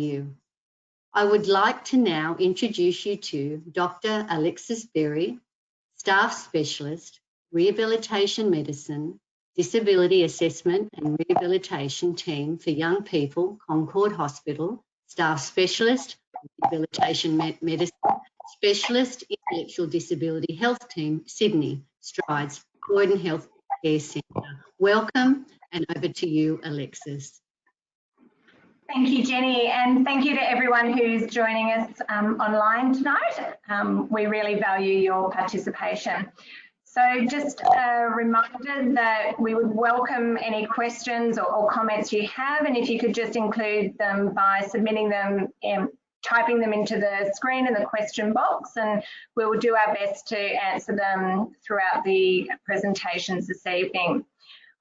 you. I would like to now introduce you to Dr. Alexis Berry, Staff Specialist, Rehabilitation Medicine, Disability Assessment and Rehabilitation Team for Young People, Concord Hospital, Staff Specialist, Rehabilitation Medicine, Specialist, Intellectual Disability Health Team, Sydney, Strides, Croydon Health Care Centre. Welcome, and over to you, Alexis. Thank you, Jenny, and thank you to everyone who's joining us online tonight. We really value your participation. So just a reminder that we would welcome any questions or comments you have, and if you could just include them by submitting them and typing them into the screen in the question box, and we will do our best to answer them throughout the presentations this evening.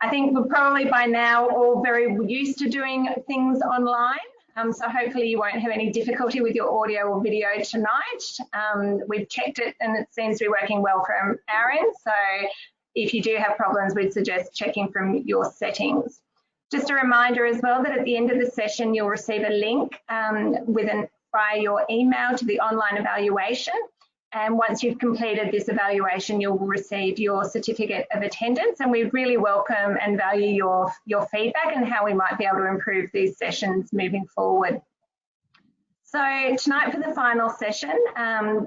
I think we're probably by now all very used to doing things online, so hopefully you won't have any difficulty with your audio or video tonight. We've checked it and it seems to be working well from our end, so if you do have problems, we'd suggest checking from your settings. Just a reminder as well that at the end of the session you'll receive a link via your email to the online evaluation. And once you've completed this evaluation, you'll receive your certificate of attendance, and we really welcome and value your feedback and how we might be able to improve these sessions moving forward. So tonight for the final session,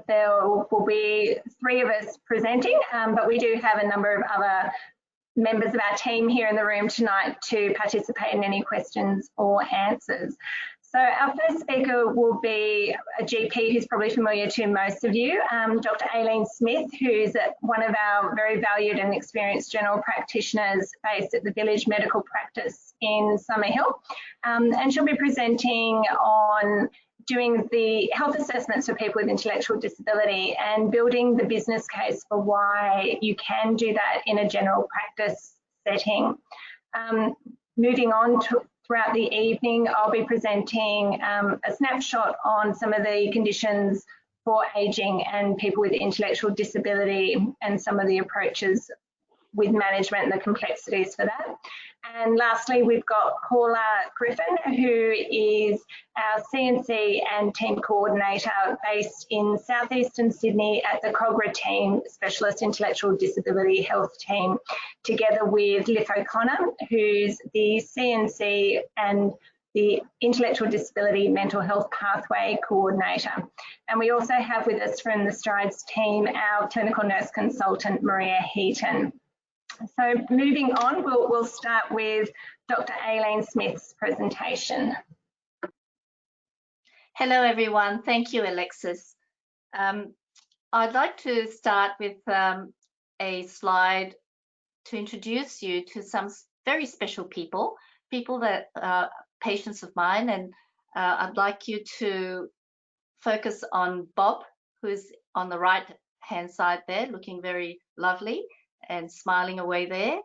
there will be 3 of us presenting, but we do have a number of other members of our team here in the room tonight to participate in any questions or answers. So our first speaker will be a GP who's probably familiar to most of you, Dr. Aileen Smith, who's one of our very valued and experienced general practitioners based at the Village Medical Practice in Summerhill. And she'll be presenting on doing the health assessments for people with intellectual disability and building the business case for why you can do that in a general practice setting. Moving on throughout the evening, I'll be presenting a snapshot on some of the conditions for ageing and people with intellectual disability and some of the approaches with management and the complexities for that. And lastly, we've got Paula Griffin, who is our CNC and team coordinator based in southeastern Sydney at the COGRA team, Specialist Intellectual Disability Health Team, together with Liff O'Connor, who's the CNC and the Intellectual Disability Mental Health Pathway Coordinator. And we also have with us from the Strides team our clinical nurse consultant, Maria Heaton. So moving on, we'll start with Dr. Aileen Smith's presentation. Hello everyone, thank you Alexis. I'd like to start with a slide to introduce you to some very special people that are patients of mine, and I'd like you to focus on Bob, who's on the right hand side there, looking very lovely and smiling away there.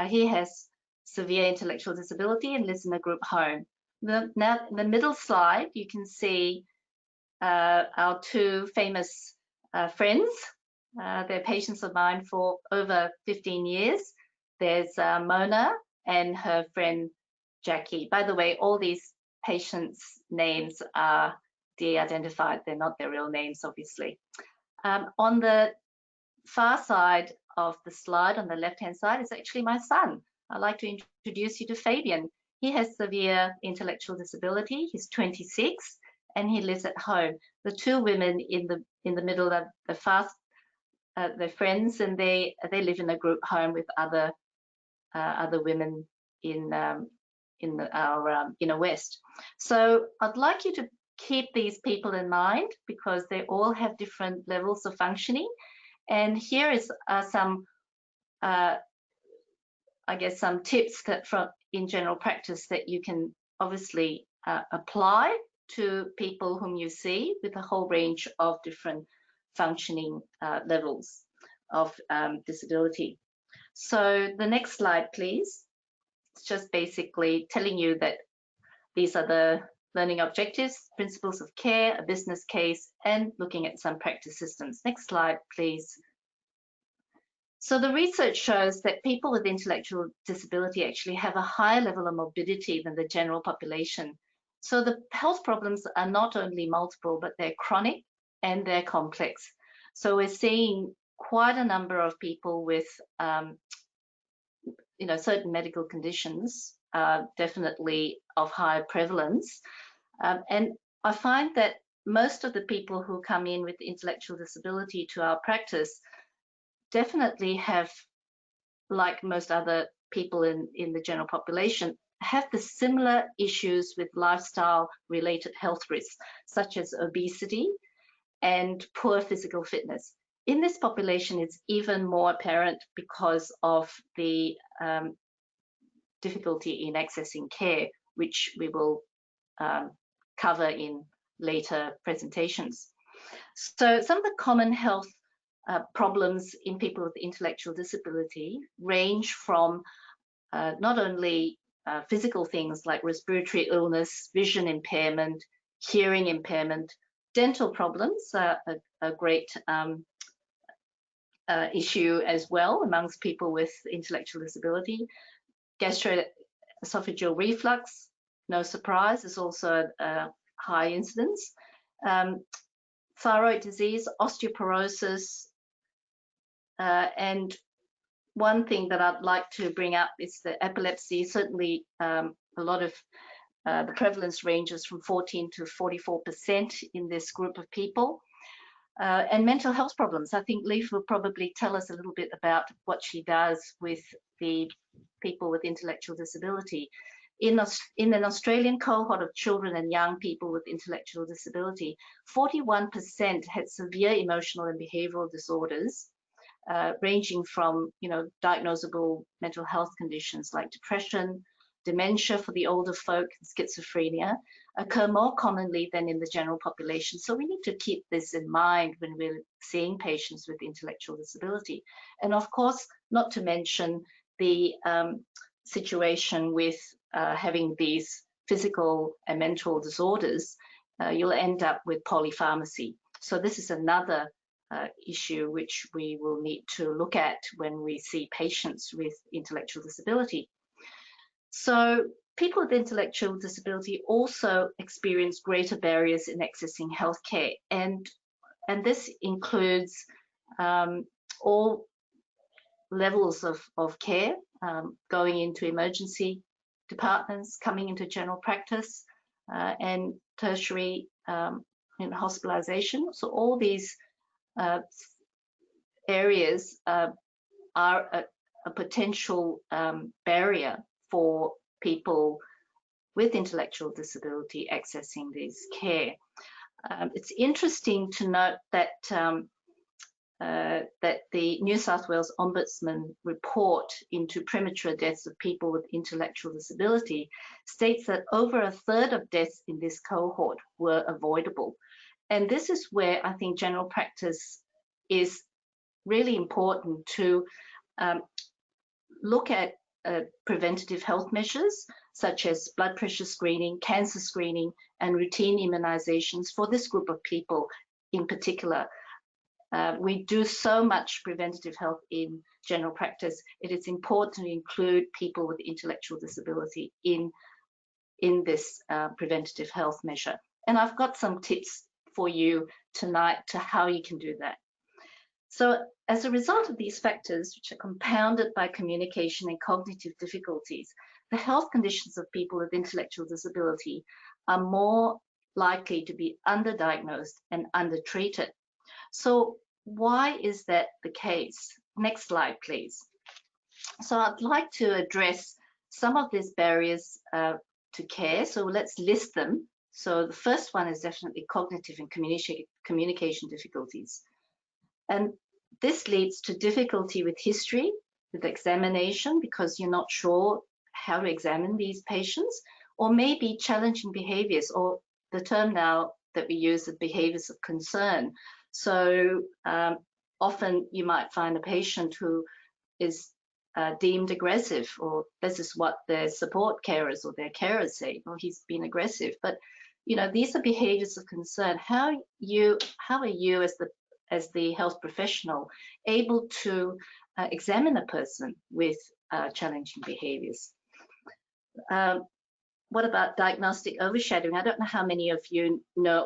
He has severe intellectual disability and lives in a group home. Now, in the middle slide, you can see our 2 famous friends. They're patients of mine for over 15 years. There's Mona and her friend Jackie. By the way, all these patients' names are de-identified. They're not their real names, obviously. On the far side of the slide, on the left-hand side, is actually my son. I'd like to introduce you to Fabian. He has severe intellectual disability. He's 26 and he lives at home. The 2 women in the middle of they're friends, and they live in a group home with other women in our inner west. So I'd like you to keep these people in mind because they all have different levels of functioning. And here is some, I guess, some tips that in general practice that you can obviously apply to people whom you see with a whole range of different functioning levels of disability. So the next slide, please. It's just basically telling you that these are the learning objectives, principles of care, a business case, and looking at some practice systems. Next slide, please. So the research shows that people with intellectual disability actually have a higher level of morbidity than the general population. So the health problems are not only multiple, but they're chronic and they're complex. So we're seeing quite a number of people with certain medical conditions, definitely of high prevalence. And I find that most of the people who come in with intellectual disability to our practice definitely have, like most other people in the general population, have the similar issues with lifestyle-related health risks, such as obesity and poor physical fitness. In this population, it's even more apparent because of the difficulty in accessing care, which we will cover in later presentations. So some of the common health problems in people with intellectual disability range from not only physical things like respiratory illness, vision impairment, hearing impairment, dental problems are a great issue as well amongst people with intellectual disability. Gastroesophageal reflux, no surprise, is also a high incidence. Thyroid disease, osteoporosis, and one thing that I'd like to bring up is the epilepsy. Certainly, a lot of the prevalence ranges from 14 to 44% in this group of people. And mental health problems. I think Leaf will probably tell us a little bit about what she does with the people with intellectual disability. In an Australian cohort of children and young people with intellectual disability, 41% had severe emotional and behavioural disorders, ranging from, diagnosable mental health conditions like depression, dementia for the older folk, schizophrenia, occur more commonly than in the general population. So we need to keep this in mind when we're seeing patients with intellectual disability. And of course, not to mention the situation with having these physical and mental disorders, you'll end up with polypharmacy. So this is another issue which we will need to look at when we see patients with intellectual disability. So people with intellectual disability also experience greater barriers in accessing healthcare, and this includes all levels of care, going into emergency departments, coming into general practice, and tertiary hospitalization. So all these areas are a potential barrier for people with intellectual disability accessing this care. It's interesting to note that that the New South Wales Ombudsman report into premature deaths of people with intellectual disability states that over a third of deaths in this cohort were avoidable. And this is where I think general practice is really important to look at preventative health measures such as blood pressure screening, cancer screening, and routine immunizations for this group of people in particular. We do so much preventative health in general practice. It is important to include people with intellectual disability in this preventative health measure. And I've got some tips for you tonight to how you can do that. So as a result of these factors, which are compounded by communication and cognitive difficulties, the health conditions of people with intellectual disability are more likely to be underdiagnosed and undertreated. So why is that the case? Next slide, please. So I'd like to address some of these barriers to care. So let's list them. So the first one is definitely cognitive and communication difficulties. And this leads to difficulty with history, with examination, because you're not sure how to examine these patients, or maybe challenging behaviors, or the term now that we use is behaviors of concern. So often you might find a patient who is deemed aggressive, or this is what their support carers or their carers say, oh, he's been aggressive. But these are behaviors of concern. How are you as the health professional able to examine a person with challenging behaviors? what about diagnostic overshadowing? I don't know how many of you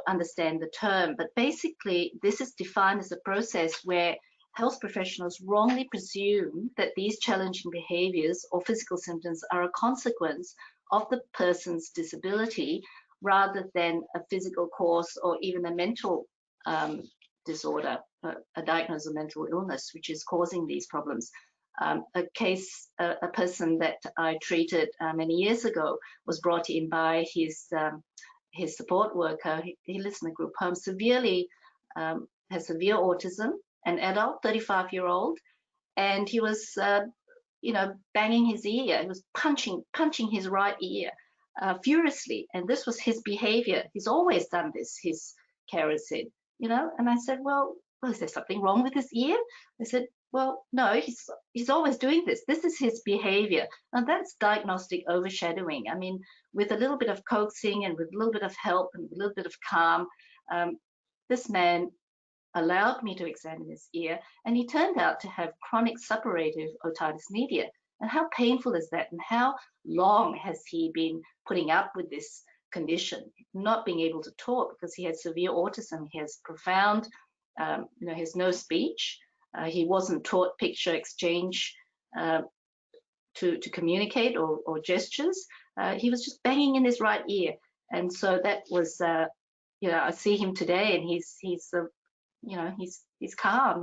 understand the term, but basically this is defined as a process where health professionals wrongly presume that these challenging behaviors or physical symptoms are a consequence of the person's disability rather than a physical cause or even a mental disorder, a diagnosis of mental illness, which is causing these problems. A person that I treated many years ago was brought in by his support worker. He lives in a group home, has severe autism, an adult, 35-year-old, and he was, banging his ear. He was punching his right ear furiously, and this was his behavior. He's always done this, his carer said, and I said, well, is there something wrong with his ear? They said, well, no, he's always doing this. This is his behavior. And that's diagnostic overshadowing. I mean, with a little bit of coaxing and with a little bit of help and a little bit of calm, this man allowed me to examine his ear, and he turned out to have chronic suppurative otitis media. And how painful is that? And how long has he been putting up with this condition, not being able to talk because he has severe autism? He has profound, he has no speech. He wasn't taught picture exchange to communicate or gestures. He was just banging in his right ear. And so that was, I see him today, and he's calm.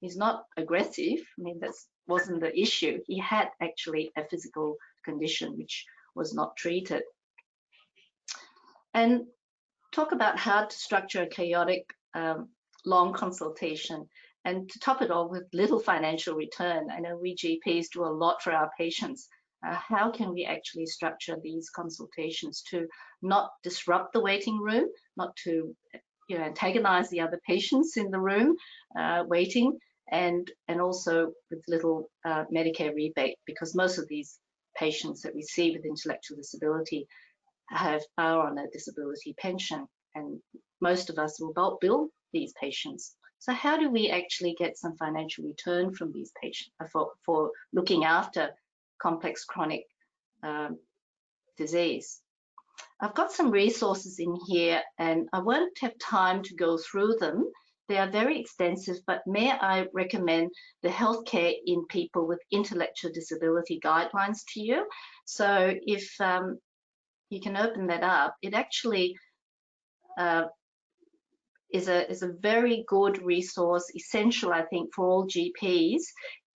He's not aggressive. I mean, that wasn't the issue. He had actually a physical condition which was not treated. And talk about how to structure a chaotic, long consultation, and to top it all with little financial return. I know we GPs do a lot for our patients. How can we actually structure these consultations to not disrupt the waiting room, not to antagonize the other patients in the room waiting, and also with little Medicare rebate, because most of these patients that we see with intellectual disability are on a disability pension, and most of us will bill these patients. So how do we actually get some financial return from these patients for looking after complex chronic disease? I've got some resources in here, and I won't have time to go through them. They are very extensive, but may I recommend the Healthcare in People with Intellectual Disability Guidelines to you. So if you can open that up, it actually is a very good resource, essential, I think, for all GPs.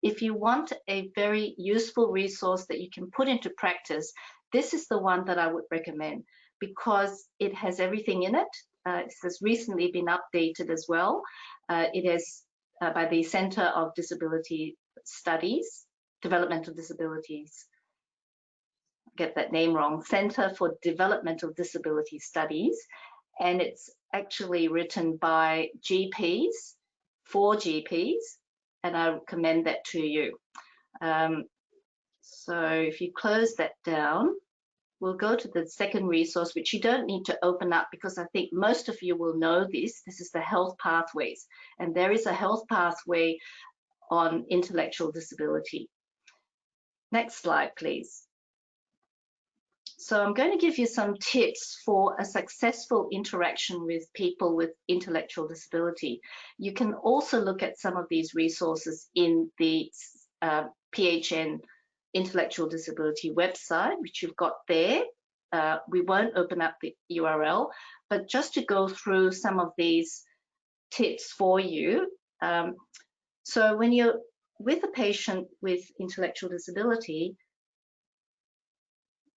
If you want a very useful resource that you can put into practice, this is the one that I would recommend, because it has everything in it. It has recently been updated as well. It is by the Center of Disability Studies, Developmental Disabilities. Get that name wrong, Center for Developmental Disability Studies, and it's actually written by GPs for GPs, and I recommend that to you. So if you close that down, we'll go to the second resource, which you don't need to open up because I think most of you will know this. This is the health pathways, and there is a health pathway on intellectual disability. Next slide, please. So I'm going to give you some tips for a successful interaction with people with intellectual disability. You can also look at some of these resources in the PHN Intellectual Disability website, which you've got there. We won't open up the URL, but just to go through some of these tips for you. So when you're with a patient with intellectual disability,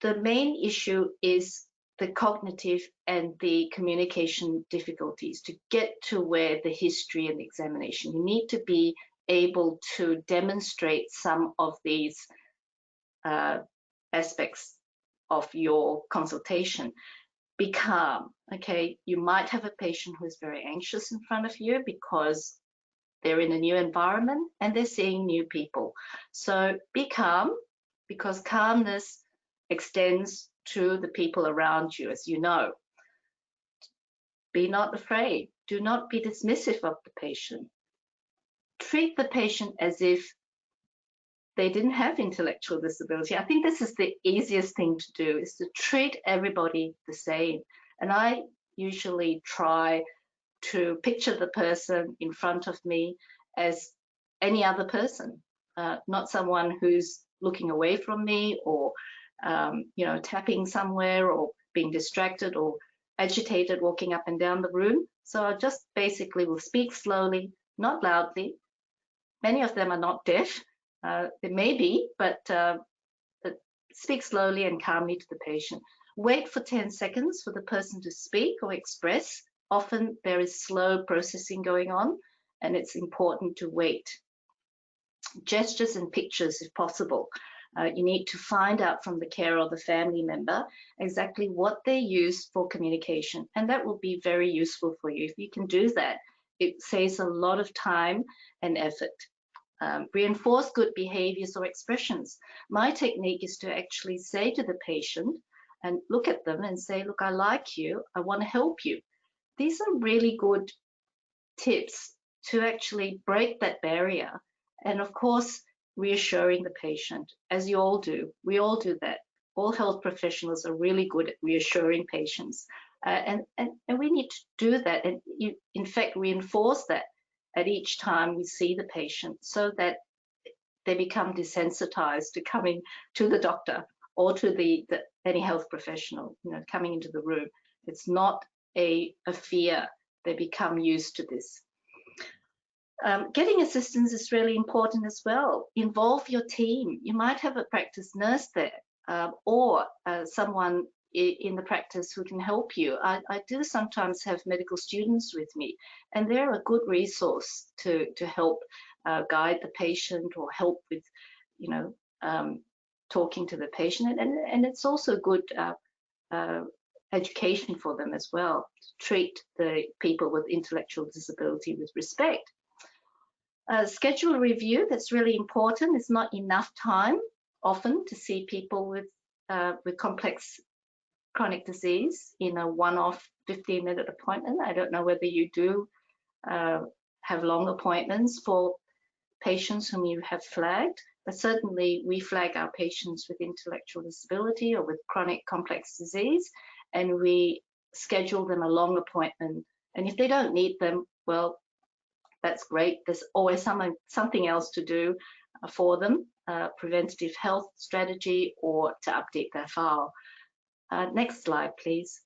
the main issue is the cognitive and the communication difficulties to get to where the history and the examination. You need to be able to demonstrate some of these aspects of your consultation. Be calm, okay? You might have a patient who is very anxious in front of you because they're in a new environment and they're seeing new people. So be calm, because calmness extends to the people around you, as you know. Be not afraid. Do not be dismissive of the patient. Treat the patient as if they didn't have intellectual disability. I think this is the easiest thing to do, is to treat everybody the same. And I usually try to picture the person in front of me as any other person, not someone who's looking away from me, or you know, tapping somewhere, or being distracted or agitated walking up and down the room. So I just basically will speak slowly, not loudly. Many of them are not deaf. They may be, but speak slowly and calmly to the patient. Wait for 10 seconds for the person to speak or express. Often there is slow processing going on, and it's important to wait. Gestures and pictures, if possible. You need to find out from the carer or the family member exactly what they use for communication, and that will be very useful for you. If you can do that, it saves a lot of time and effort. Reinforce good behaviors or expressions. My technique is to actually say to the patient and look at them and say, look, I like you, I want to help you. These are really good tips to actually break that barrier. And of course, reassuring the patient, as you all do. We all do that. All health professionals are really good at reassuring patients. And we need to do that, and you, in fact, reinforce that at each time we see the patient, so that they become desensitized to coming to the doctor or to any health professional, you know, coming into the room. It's not a fear. They become used to this. Getting assistance is really important as well. Involve your team. You might have a practice nurse there, or someone in the practice who can help you. I do sometimes have medical students with me, and they're a good resource to help guide the patient, or help with, you know, talking to the patient. And it's also good education for them as well, to treat the people with intellectual disability with respect. Schedule a review. That's really important. It's not enough time often to see people with complex chronic disease in a one-off 15-minute appointment. I don't know whether you do have long appointments for patients whom you have flagged, but certainly we flag our patients with intellectual disability or with chronic complex disease, and we schedule them a long appointment. And if they don't need them, well, that's great. There's always something else to do for them, preventative health strategy, or to update their file. Next slide, please.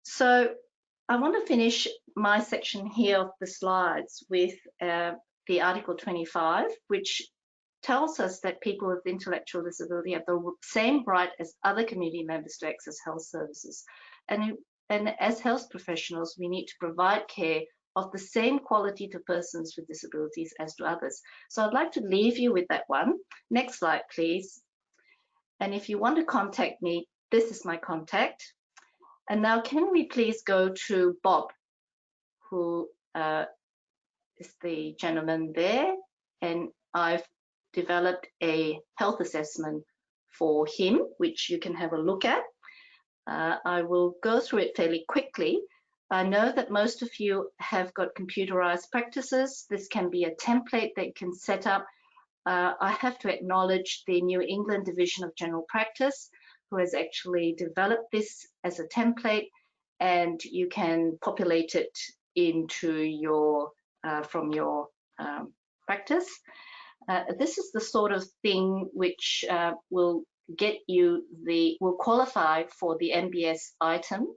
So I want to finish my section here of the slides with the Article 25, which tells us that people with intellectual disability have the same right as other community members to access health services. And as health professionals, we need to provide care of the same quality to persons with disabilities as to others. So I'd like to leave you with that one. Next slide, please. And if you want to contact me, this is my contact. And now can we please go to Bob, who is the gentleman there, and I've developed a health assessment for him, which you can have a look at. I will go through it fairly quickly. I know that most of you have got computerized practices. This can be a template that you can set up. I have to acknowledge the New England Division of General Practice, who has actually developed this as a template, and you can populate it into your from your practice. This is the sort of thing which will get you will qualify for the MBS item,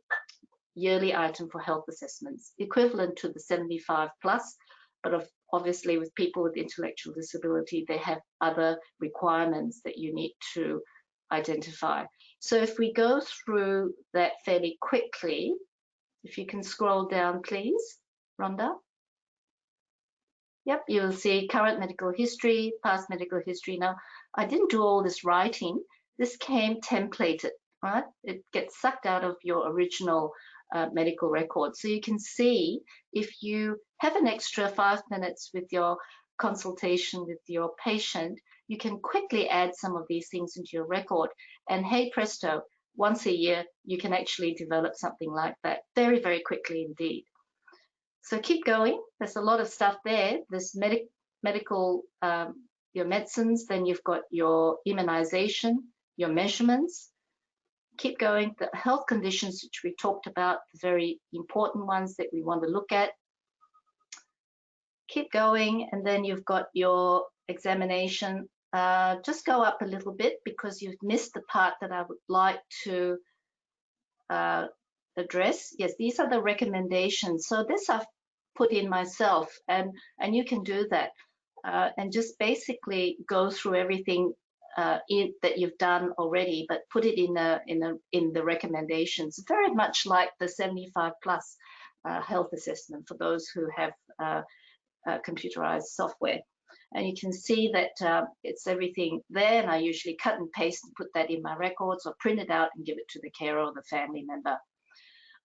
yearly item for health assessments, equivalent to the 75 plus, but obviously with people with intellectual disability, they have other requirements that you need to identify. So if we go through that fairly quickly, if you can scroll down, please, Rhonda. Yep, you'll see current medical history, past medical history. Now, I didn't do all this writing. This came templated, right? It gets sucked out of your original medical record. So you can see if you have an extra 5 minutes with your consultation with your patient, you can quickly add some of these things into your record. And hey presto, once a year, you can actually develop something like that very, very quickly indeed. So keep going. There's a lot of stuff there. There's medical, your medicines, then you've got your immunization, your measurements. Keep going, the health conditions which we talked about, the very important ones that we want to look at. Keep going, and then you've got your examination. Just go up a little bit because you've missed the part that I would like to address. Yes, these are the recommendations. So this I've put in myself, and you can do that, and just basically go through everything that you've done already, but put it in the recommendations. Very much like the 75+ health assessment for those who have computerized software. And you can see that it's everything there, and I usually cut and paste and put that in my records or print it out and give it to the carer or the family member.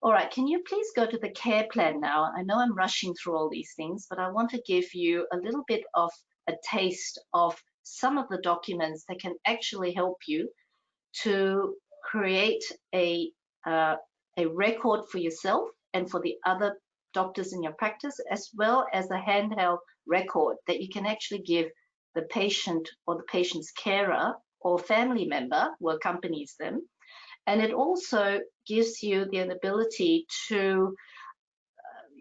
All right, can you please go to the care plan now? I know I'm rushing through all these things, but I want to give you a little bit of a taste of some of the documents that can actually help you to create a record for yourself and for the other doctors in your practice, as well as a handheld record that you can actually give the patient or the patient's carer or family member who accompanies them. And it also gives you the ability to,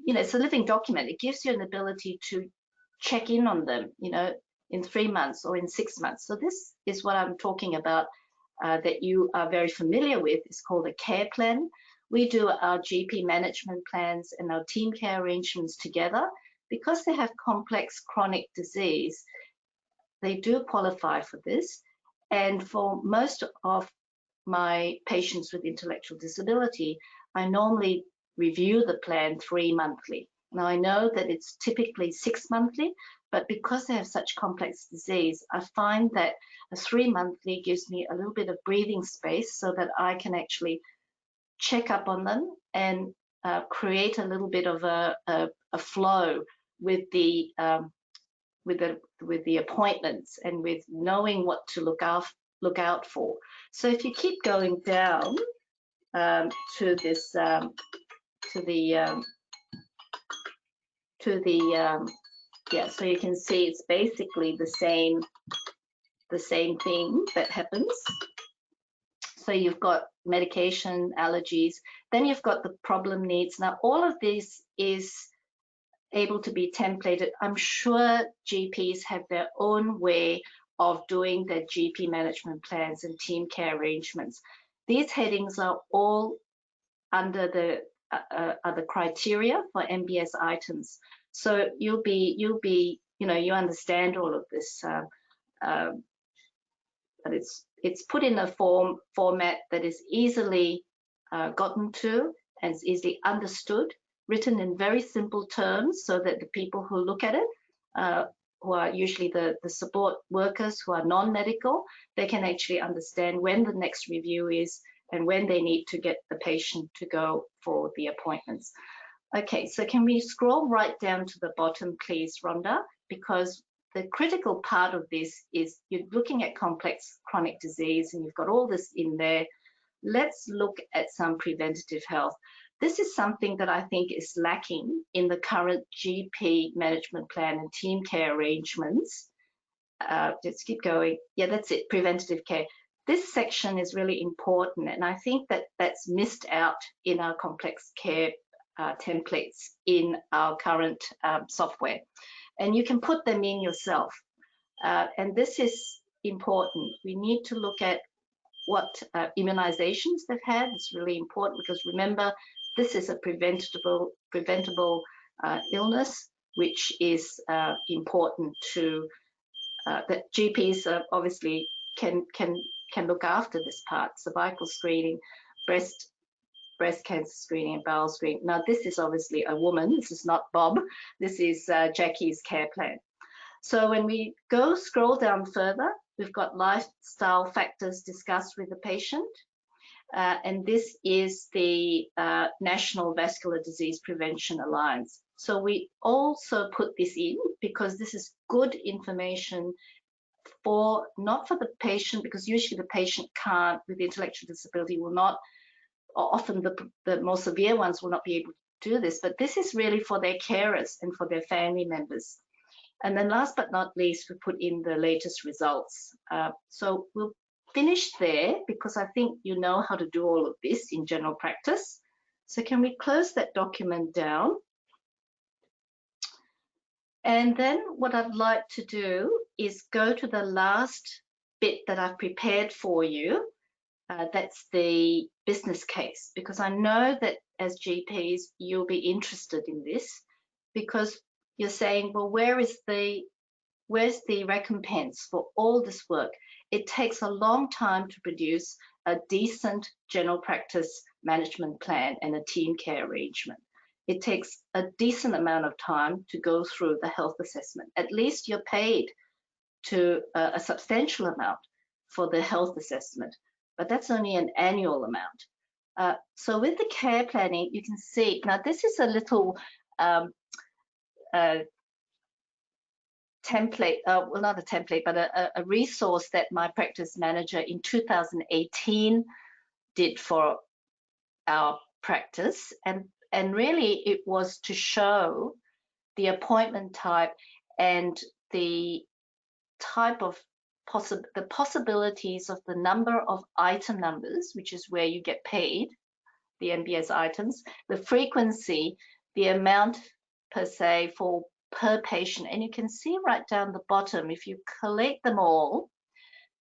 it's a living document. It gives you an ability to check in on them, in 3 months or in 6 months. So this is what I'm talking about that you are very familiar with. It's called a care plan. We do our GP management plans and our team care arrangements together. Because they have complex chronic disease, they do qualify for this. And for most of my patients with intellectual disability, I normally review the plan 3 monthly. Now I know that it's typically 6 monthly, but because they have such complex disease, I find that a 3 monthly gives me a little bit of breathing space so that I can actually check up on them and create a little bit of a flow with the appointments and with knowing what to look out for. So if you keep going down to this so you can see it's basically the same thing that happens. So you've got medication, allergies, then you've got the problem needs. Now all of this is able to be templated. I'm sure GPs have their own way of doing their GP management plans and team care arrangements. These headings are all under the other criteria for MBS items. So you understand all of this, but it's put in a format that is easily gotten to and is easily understood, written in very simple terms so that the people who look at it, who are usually the support workers who are non-medical, they can actually understand when the next review is and when they need to get the patient to go for the appointments. Okay, so can we scroll right down to the bottom, please, Rhonda? Because the critical part of this is you're looking at complex chronic disease and you've got all this in there. Let's look at some preventative health. This is something that I think is lacking in the current GP management plan and team care arrangements. Let's keep going. Yeah, that's it, preventative care. This section is really important, and I think that that's missed out in our complex care templates in our current software. And you can put them in yourself. And this is important. We need to look at what immunizations they've had. It's really important because remember, this is a preventable illness, which is important to that GPs obviously can look after this part. Cervical screening, breast cancer screening, and bowel screening. Now this is obviously a woman. This is not Bob. This is Jackie's care plan. So when we scroll down further, we've got lifestyle factors discussed with the patient. And this is the National Vascular Disease Prevention Alliance. So we also put this in because this is good information not for the patient, because usually the patient can't, with intellectual disability, will not, or often the more severe ones will not be able to do this, but this is really for their carers and for their family members. And then last but not least, we put in the latest results. So we'll finish there because I think you know how to do all of this in general practice. So can we close that document down? And then what I'd like to do is go to the last bit that I've prepared for you. That's the business case, because I know that as GPs, you'll be interested in this because you're saying, well, where's the recompense for all this work? It takes a long time to produce a decent general practice management plan and a team care arrangement. It takes a decent amount of time to go through the health assessment. At least you're paid to a substantial amount for the health assessment, but that's only an annual amount. So with the care planning, you can see, now this is a little template, well, not a template, but a resource that my practice manager in 2018 did for our practice. And really it was to show the appointment type and the type of the possibilities of the number of item numbers, which is where you get paid, the MBS items, the frequency, the amount per se for per patient. And you can see right down the bottom, if you collect them all,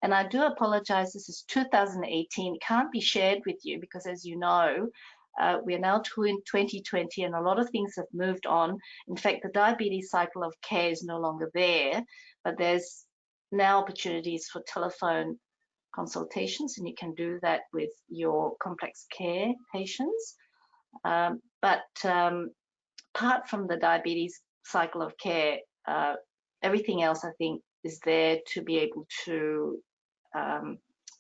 and I do apologize, this is 2018, it can't be shared with you because, as you know, we're now in 2020 and a lot of things have moved on. In fact, the diabetes cycle of care is no longer there, but there's now opportunities for telephone consultations, and you can do that with your complex care patients. But apart from the diabetes cycle of care, everything else I think is there to be able to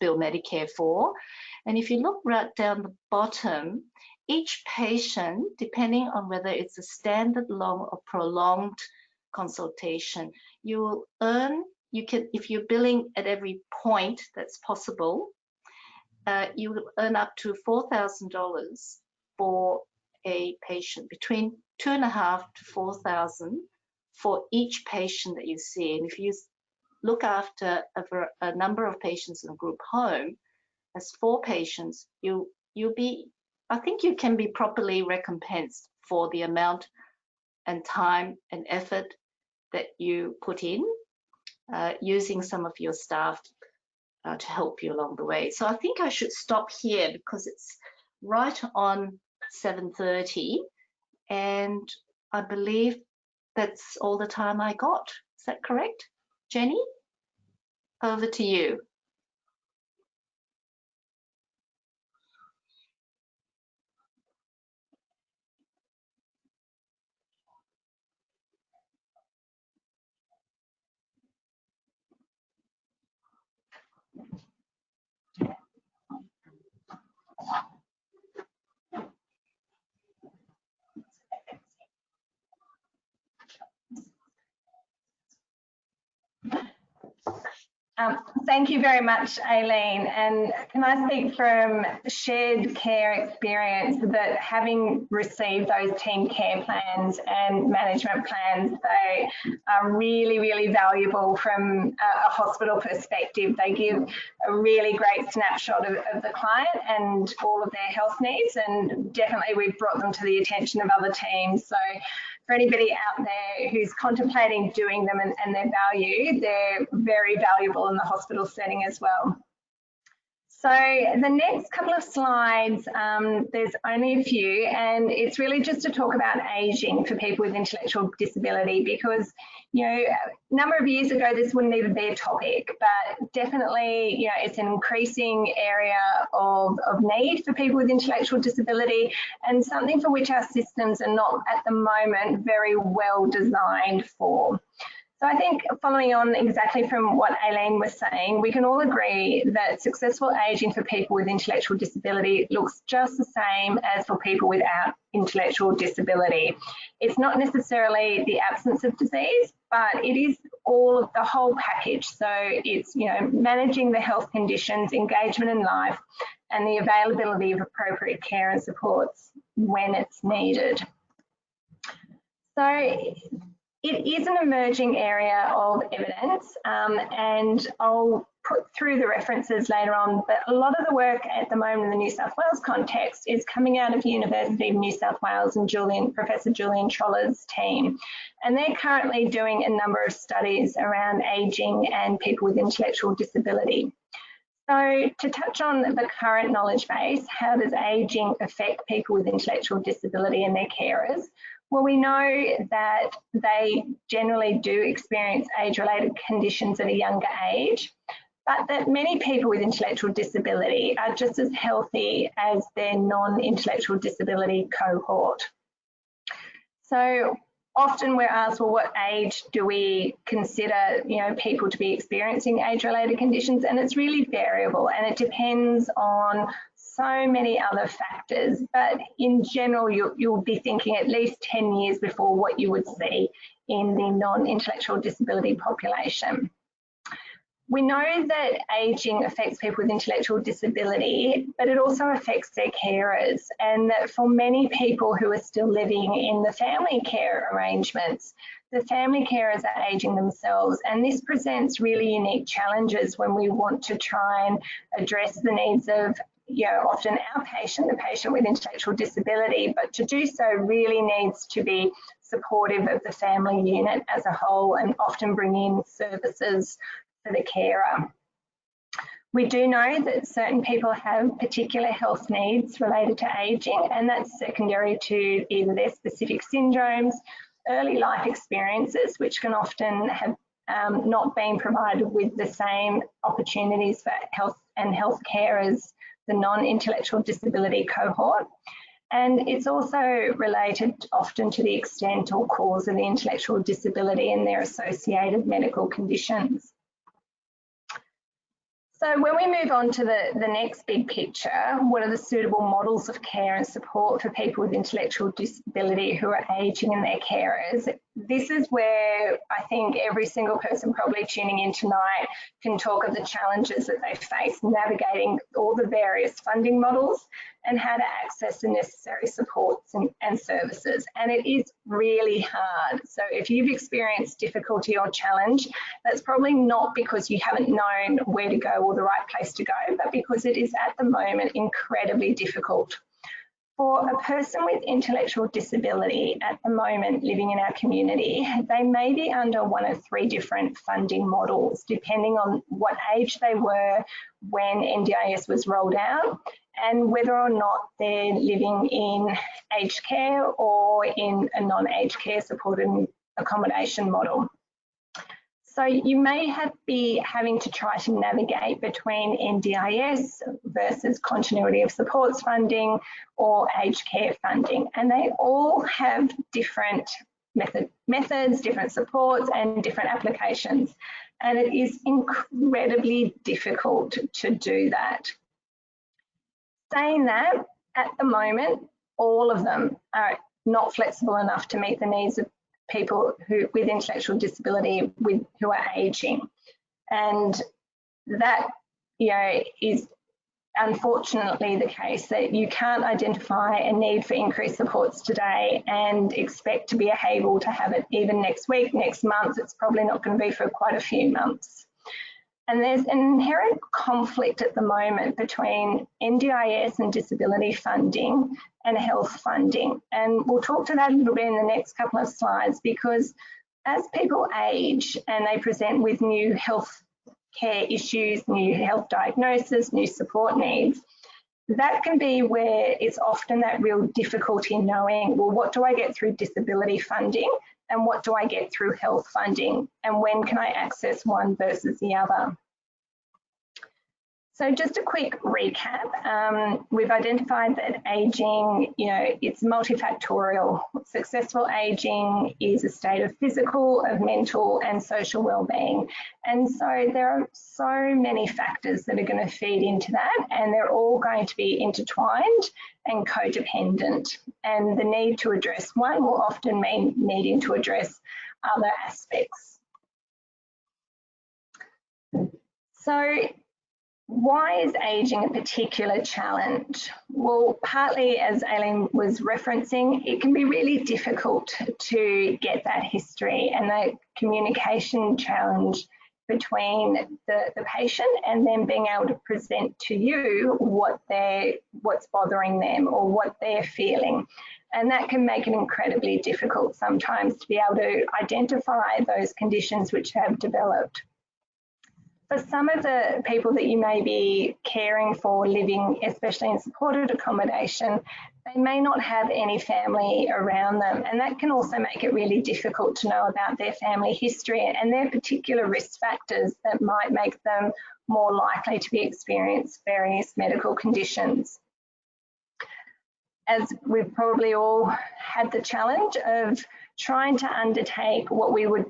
bill Medicare for. And if you look right down the bottom, each patient, depending on whether it's a standard long or prolonged consultation, you will earn, you can, if you're billing at every point that's possible, you will earn up to $4,000 for a patient, between $2,500 to $4,000 for each patient that you see. And if you look after a number of patients in a group home, as 4 patients, you'll be, I think you can be properly recompensed for the amount and time and effort that you put in, using some of your staff to help you along the way. So I think I should stop here because it's right on 7:30, and I believe that's all the time I got. Is that correct? Jenny, over to you. Thank you very much, Aileen. And can I speak from shared care experience that having received those team care plans and management plans, they are really, really valuable from a hospital perspective. They give a really great snapshot of the client and all of their health needs, and definitely we've brought them to the attention of other teams. So for anybody out there who's contemplating doing them and their value, they're very valuable in the hospital setting as well. So the next couple of slides, there's only a few, and it's really just to talk about ageing for people with intellectual disability, because, you know, a number of years ago, this wouldn't even be a topic, but definitely, you know, it's an increasing area of need for people with intellectual disability, and something for which our systems are not at the moment very well designed for. So I think following on exactly from what Aileen was saying, we can all agree that successful ageing for people with intellectual disability looks just the same as for people without intellectual disability. It's not necessarily the absence of disease, but it is all of the whole package. So it's, you know, managing the health conditions, engagement in life, and the availability of appropriate care and supports when it's needed. So It is an emerging area of evidence, and I'll put through the references later on, but a lot of the work at the moment in the New South Wales context is coming out of the University of New South Wales and Professor Julian Troller's team. And they're currently doing a number of studies around ageing and people with intellectual disability. So to touch on the current knowledge base, how does ageing affect people with intellectual disability and their carers? Well, we know that they generally do experience age-related conditions at a younger age, but that many people with intellectual disability are just as healthy as their non-intellectual disability cohort. So often we're asked, well, what age do we consider, people to be experiencing age-related conditions? And it's really variable, and it depends on so many other factors. But in general, you'll be thinking at least 10 years before what you would see in the non-intellectual disability population. We know that ageing affects people with intellectual disability, but it also affects their carers, and that for many people who are still living in the family care arrangements, the family carers are ageing themselves, and this presents really unique challenges when we want to try and address the needs of often our patient, the patient with intellectual disability, but to do so really needs to be supportive of the family unit as a whole and often bring in services for the carer. We do know that certain people have particular health needs related to ageing, and that's secondary to either their specific syndromes, early life experiences, which can often have not been provided with the same opportunities for health care as the non-intellectual disability cohort. And it's also related often to the extent or cause of the intellectual disability and their associated medical conditions. So when we move on to the next big picture, what are the suitable models of care and support for people with intellectual disability who are ageing and their carers? This is where I think every single person probably tuning in tonight can talk of the challenges that they face navigating all the various funding models and how to access the necessary supports and services. And it is really hard. So if you've experienced difficulty or challenge, that's probably not because you haven't known where to go or the right place to go, but because it is at the moment incredibly difficult. For a person with intellectual disability at the moment living in our community, they may be under one of three different funding models, depending on what age they were when NDIS was rolled out and whether or not they're living in aged care or in a non-aged care supported accommodation model. So you may be having to try to navigate between NDIS versus continuity of supports funding or aged care funding. And they all have different methods, different supports and different applications. And it is incredibly difficult to do that. Saying that, at the moment, all of them are not flexible enough to meet the needs of people with intellectual disability who are ageing, and that is unfortunately the case, that you can't identify a need for increased supports today and expect to be able to have it even next week, next month. It's probably not going to be for quite a few months. And there's an inherent conflict at the moment between NDIS and disability funding and health funding. And we'll talk to that a little bit in the next couple of slides, because as people age and they present with new health care issues, new health diagnosis, new support needs, that can be where it's often that real difficulty in knowing, well, what do I get through disability funding and what do I get through health funding, and when can I access one versus the other? So just a quick recap. We've identified that ageing, it's multifactorial. Successful ageing is a state of physical, of mental and social well-being. And so there are so many factors that are going to feed into that, and they're all going to be intertwined and codependent. And the need to address one will often mean needing to address other aspects. So Why is ageing a particular challenge? Well, partly, as Aileen was referencing, it can be really difficult to get that history and that communication challenge between the patient and then being able to present to you what's bothering them or what they're feeling. And that can make it incredibly difficult sometimes to be able to identify those conditions which have developed. For some of the people that you may be caring for living, especially in supported accommodation, they may not have any family around them, and that can also make it really difficult to know about their family history and their particular risk factors that might make them more likely to be experiencing various medical conditions. As we've probably all had the challenge of trying to undertake what we would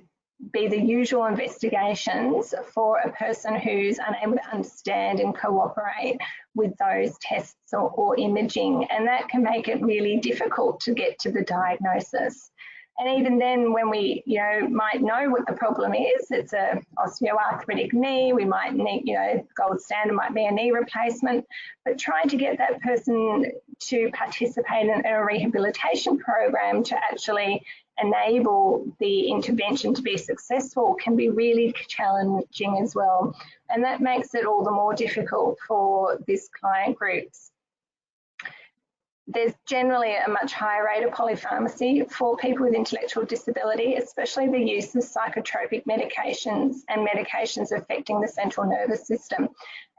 be the usual investigations for a person who's unable to understand and cooperate with those tests or imaging, and that can make it really difficult to get to the diagnosis. And even then, when we might know what the problem is, it's a osteoarthritic knee, we might need, gold standard might be a knee replacement, but trying to get that person to participate in a rehabilitation program to actually enable the intervention to be successful can be really challenging as well. And that makes it all the more difficult for this client groups. There's generally a much higher rate of polypharmacy for people with intellectual disability, especially the use of psychotropic medications and medications affecting the central nervous system.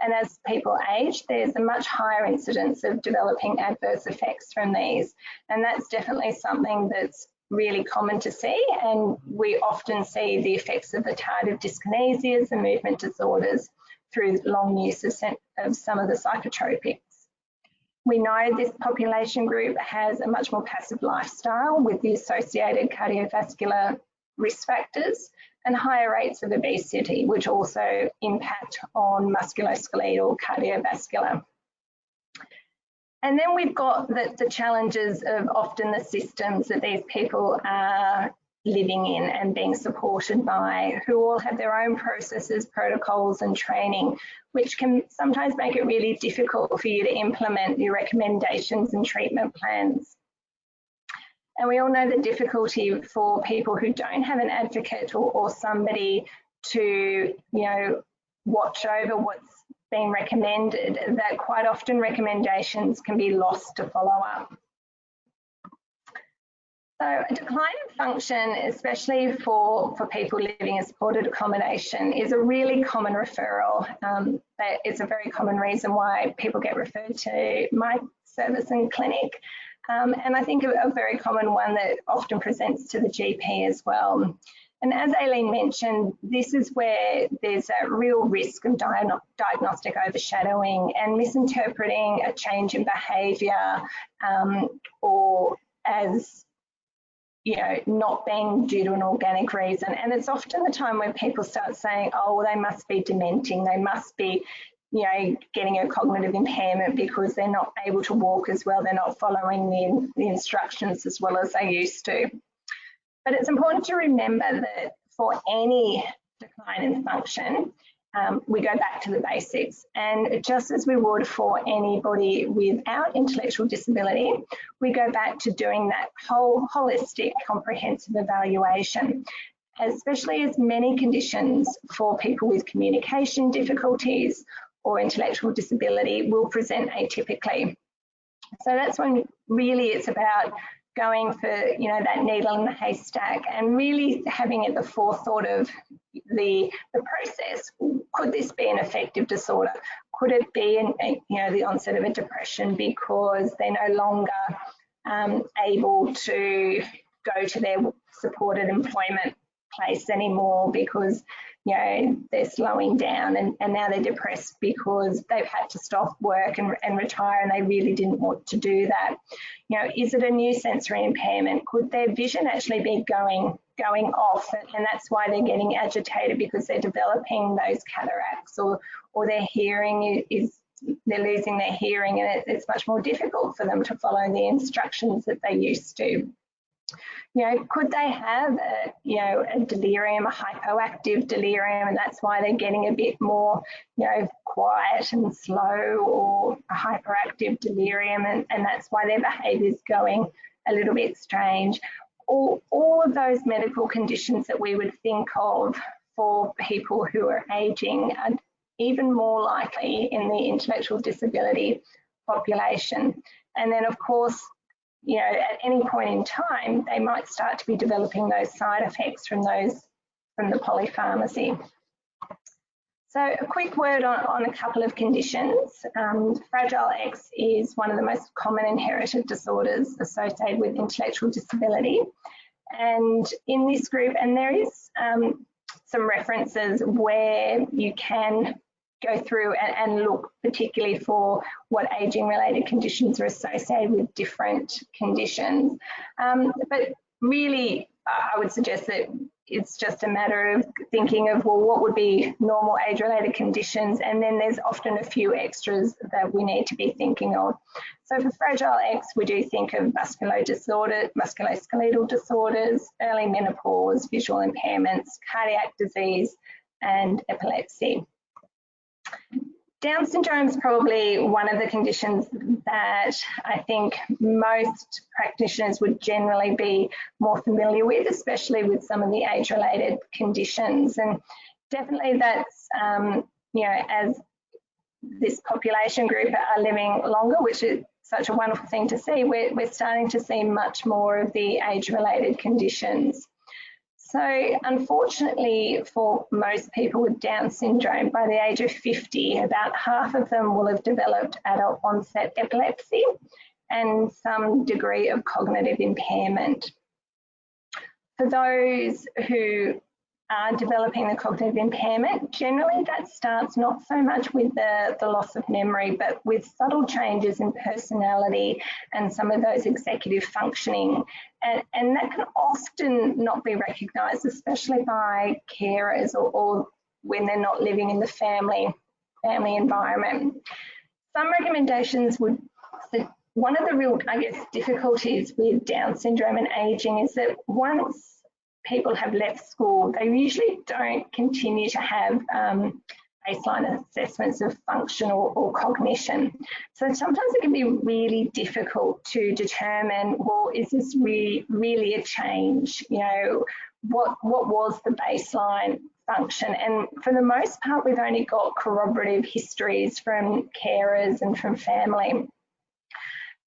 And as people age, there's a much higher incidence of developing adverse effects from these. And that's definitely something that's really common to see, and we often see the effects of the tardive dyskinesias and movement disorders through long use of some of the psychotropics. We know this population group has a much more passive lifestyle with the associated cardiovascular risk factors and higher rates of obesity, which also impact on musculoskeletal cardiovascular. And then we've got the challenges of often the systems that these people are living in and being supported by, who all have their own processes, protocols and training, which can sometimes make it really difficult for you to implement your recommendations and treatment plans. And we all know the difficulty for people who don't have an advocate or somebody to, watch over what's being recommended, that quite often recommendations can be lost to follow up. So a decline in function, especially for people living in supported accommodation, is a really common referral. It's a very common reason why people get referred to my service and clinic. And I think a very common one that often presents to the GP as well. And as Aileen mentioned, this is where there's a real risk of diagnostic overshadowing and misinterpreting a change in behaviour or as not being due to an organic reason. And it's often the time when people start saying, oh, well, they must be dementing, they must be getting a cognitive impairment because they're not able to walk as well, they're not following the instructions as well as they used to. But it's important to remember that for any decline in function, we go back to the basics. And just as we would for anybody without intellectual disability, we go back to doing that whole holistic, comprehensive evaluation, especially as many conditions for people with communication difficulties or intellectual disability will present atypically. So that's when really it's about going for that needle in the haystack and really having at the forethought of the process. Could this be an affective disorder? Could it be the onset of a depression because they're no longer able to go to their supported employment place anymore because they're slowing down and now they're depressed because they've had to stop work and retire and they really didn't want to do that. Is it a new sensory impairment? Could their vision actually be going off and that's why they're getting agitated because they're developing those cataracts or their hearing they're losing their hearing and it's much more difficult for them to follow the instructions that they used to. Could they have a delirium, a hypoactive delirium, and that's why they're getting a bit more, quiet and slow, or a hyperactive delirium, and that's why their behaviour is going a little bit strange. All of those medical conditions that we would think of for people who are ageing are even more likely in the intellectual disability population. And then, of course, at any point in time, they might start to be developing those side effects from the polypharmacy. So a quick word on a couple of conditions. Fragile X is one of the most common inherited disorders associated with intellectual disability. And in this group, and there is some references where you can go through and look particularly for what aging related conditions are associated with different conditions. But really, I would suggest that it's just a matter of thinking of, well, what would be normal age related conditions? And then there's often a few extras that we need to be thinking of. So for Fragile X, we do think of musculoskeletal disorders, early menopause, visual impairments, cardiac disease, and epilepsy. Down syndrome is probably one of the conditions that I think most practitioners would generally be more familiar with, especially with some of the age-related conditions. And definitely that's, as this population group are living longer, which is such a wonderful thing to see, we're starting to see much more of the age-related conditions. So unfortunately for most people with Down syndrome, by the age of 50, about half of them will have developed adult onset epilepsy and some degree of cognitive impairment. For those who are developing the cognitive impairment, generally that starts not so much with the loss of memory, but with subtle changes in personality and some of those executive functioning. And that can often not be recognised, especially by carers or when they're not living in the family environment. Some recommendations would, one of the real, difficulties with Down syndrome and ageing is that once people have left school, they usually don't continue to have baseline assessments of function or cognition. So sometimes it can be really difficult to determine, well, is this really a change? What was the baseline function? And for the most part, we've only got corroborative histories from carers and from family.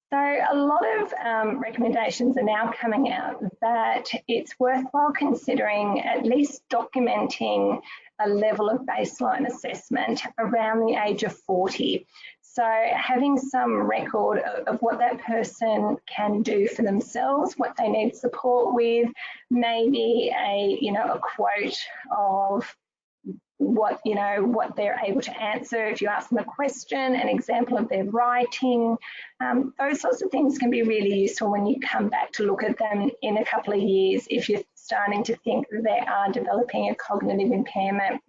So a lot of recommendations are now coming out that it's worthwhile considering at least documenting a level of baseline assessment around the age of 40. So having some record of what that person can do for themselves, what they need support with, maybe a quote of what they're able to answer if you ask them a question, an example of their writing. Those sorts of things can be really useful when you come back to look at them in a couple of years if you're starting to think that they are developing a cognitive impairment.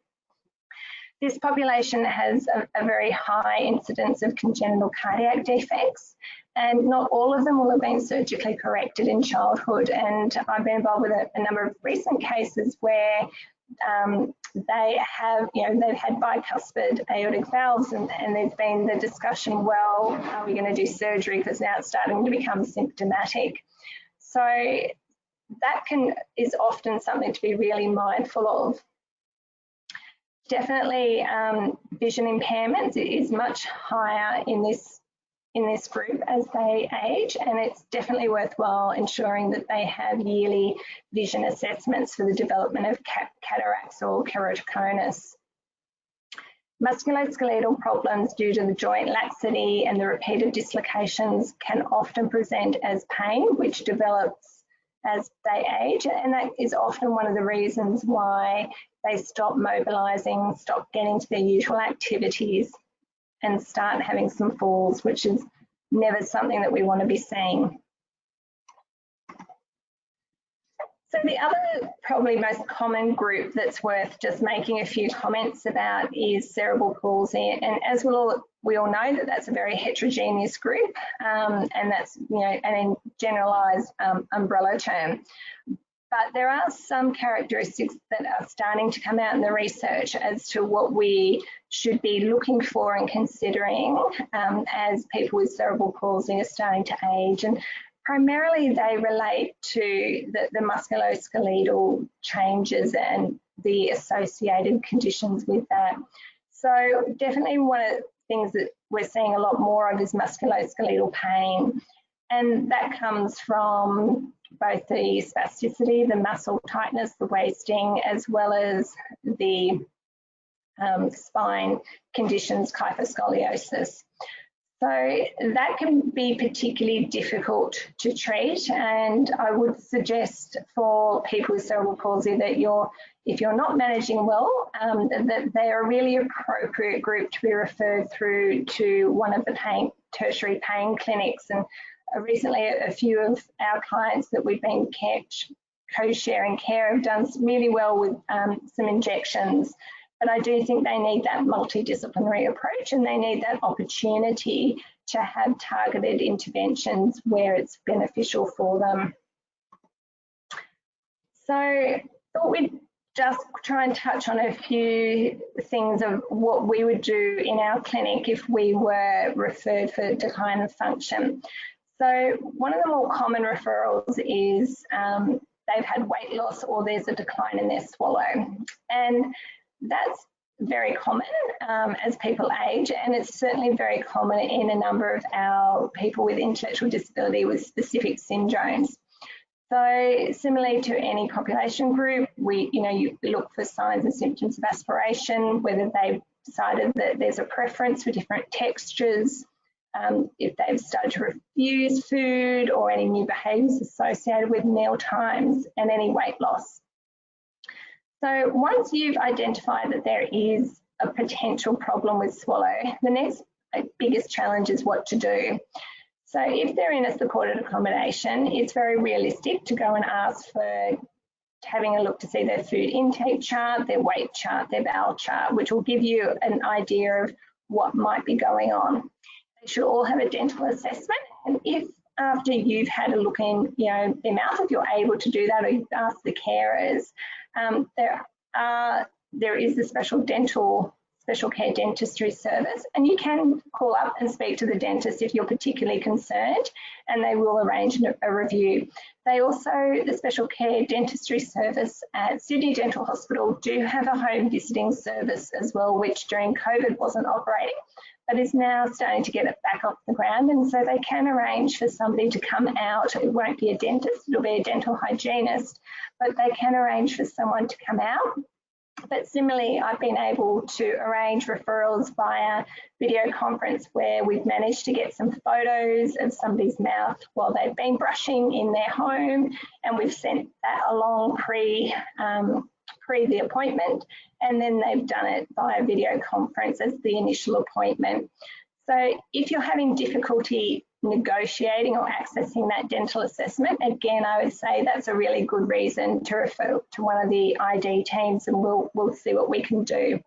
This population has a very high incidence of congenital cardiac defects, and not all of them will have been surgically corrected in childhood. And I've been involved with a number of recent cases where they've had bicuspid aortic valves, and there's been the discussion, well, are we going to do surgery because now it's starting to become symptomatic? So that is often something to be really mindful of. Definitely vision impairment is much higher in this group as they age, and it's definitely worthwhile ensuring that they have yearly vision assessments for the development of cataracts or keratoconus. Musculoskeletal problems due to the joint laxity and the repeated dislocations can often present as pain, which develops as they age, and that is often one of the reasons why they stop mobilising, stop getting to their usual activities, and start having some falls, which is never something that we want to be seeing. So the other probably most common group that's worth just making a few comments about is cerebral palsy, and as we all know that that's a very heterogeneous group, and that's an generalised umbrella term. But there are some characteristics that are starting to come out in the research as to what we should be looking for and considering as people with cerebral palsy are starting to age. And primarily they relate to the musculoskeletal changes and the associated conditions with that. So definitely one of the things that we're seeing a lot more of is musculoskeletal pain. And that comes from both the spasticity, the muscle tightness, the wasting, as well as the spine conditions, kyphoscoliosis. So that can be particularly difficult to treat, and I would suggest for people with cerebral palsy that if you're not managing well, that they are a really appropriate group to be referred through to one of the tertiary pain clinics. And recently, a few of our clients that we've been co-sharing care have done really well with some injections. But I do think they need that multidisciplinary approach, and they need that opportunity to have targeted interventions where it's beneficial for them. So I thought we'd just try and touch on a few things of what we would do in our clinic if we were referred for decline of function. So one of the more common referrals is they've had weight loss or there's a decline in their swallow. And that's very common as people age, and it's certainly very common in a number of our people with intellectual disability with specific syndromes. So similarly to any population group, you look for signs and symptoms of aspiration, whether they've decided that there's a preference for different textures, if they've started to refuse food or any new behaviours associated with meal times, and any weight loss. So once you've identified that there is a potential problem with swallow, the next biggest challenge is what to do. So if they're in a supported accommodation, it's very realistic to go and ask for having a look to see their food intake chart, their weight chart, their bowel chart, which will give you an idea of what might be going on. They should all have a dental assessment, and if after you've had a look in their mouth, if you're able to do that, or you've asked the carers, there is the special care dentistry service, and you can call up and speak to the dentist if you're particularly concerned, and they will arrange a review. The special care dentistry service at Sydney Dental Hospital do have a home visiting service as well, which during COVID wasn't operating, but is now starting to get it back off the ground, and so they can arrange for somebody to come out. It won't be a dentist, it'll be a dental hygienist, but they can arrange for someone to come out. But similarly, I've been able to arrange referrals via video conference where we've managed to get some photos of somebody's mouth while they've been brushing in their home, and we've sent that along pre the appointment, and then they've done it via video conference as the initial appointment. So if you're having difficulty negotiating or accessing that dental assessment, again, I would say that's a really good reason to refer to one of the ID teams, and we'll see what we can do.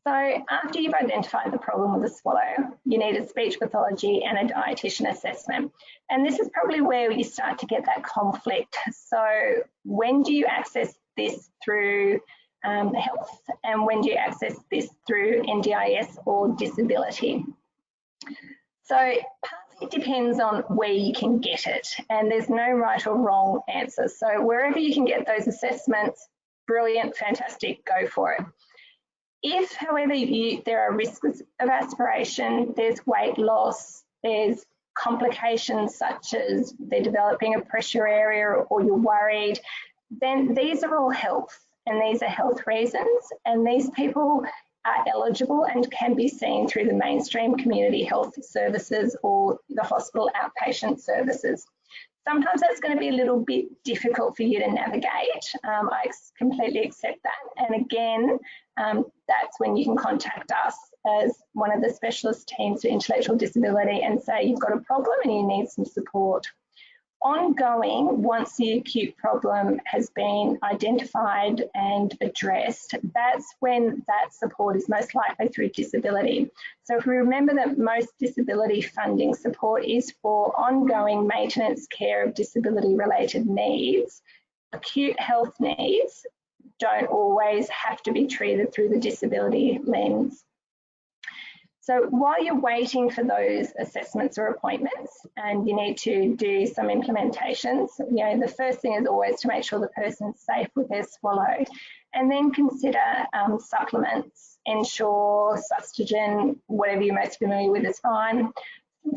So after you've identified the problem with the swallow, you need a speech pathology and a dietitian assessment. And this is probably where you start to get that conflict. So when do you access this through health, and when do you access this through NDIS or disability? So partly it depends on where you can get it, and there's no right or wrong answer. So wherever you can get those assessments, brilliant, fantastic, go for it. If, however, there are risks of aspiration, there's weight loss, there's complications such as they're developing a pressure area or you're worried, then these are all health, and these are health reasons, and these people are eligible and can be seen through the mainstream community health services or the hospital outpatient services. Sometimes that's going to be a little bit difficult for you to navigate. I completely accept that. And again, that's when you can contact us as one of the specialist teams for intellectual disability and say you've got a problem and you need some support. Ongoing, once the acute problem has been identified and addressed, that's when that support is most likely through disability. So if we remember that most disability funding support is for ongoing maintenance care of disability-related needs, acute health needs don't always have to be treated through the disability lens. So while you're waiting for those assessments or appointments and you need to do some implementations, the first thing is always to make sure the person's safe with their swallow, and then consider supplements, Ensure, Sustagen, whatever you're most familiar with is fine.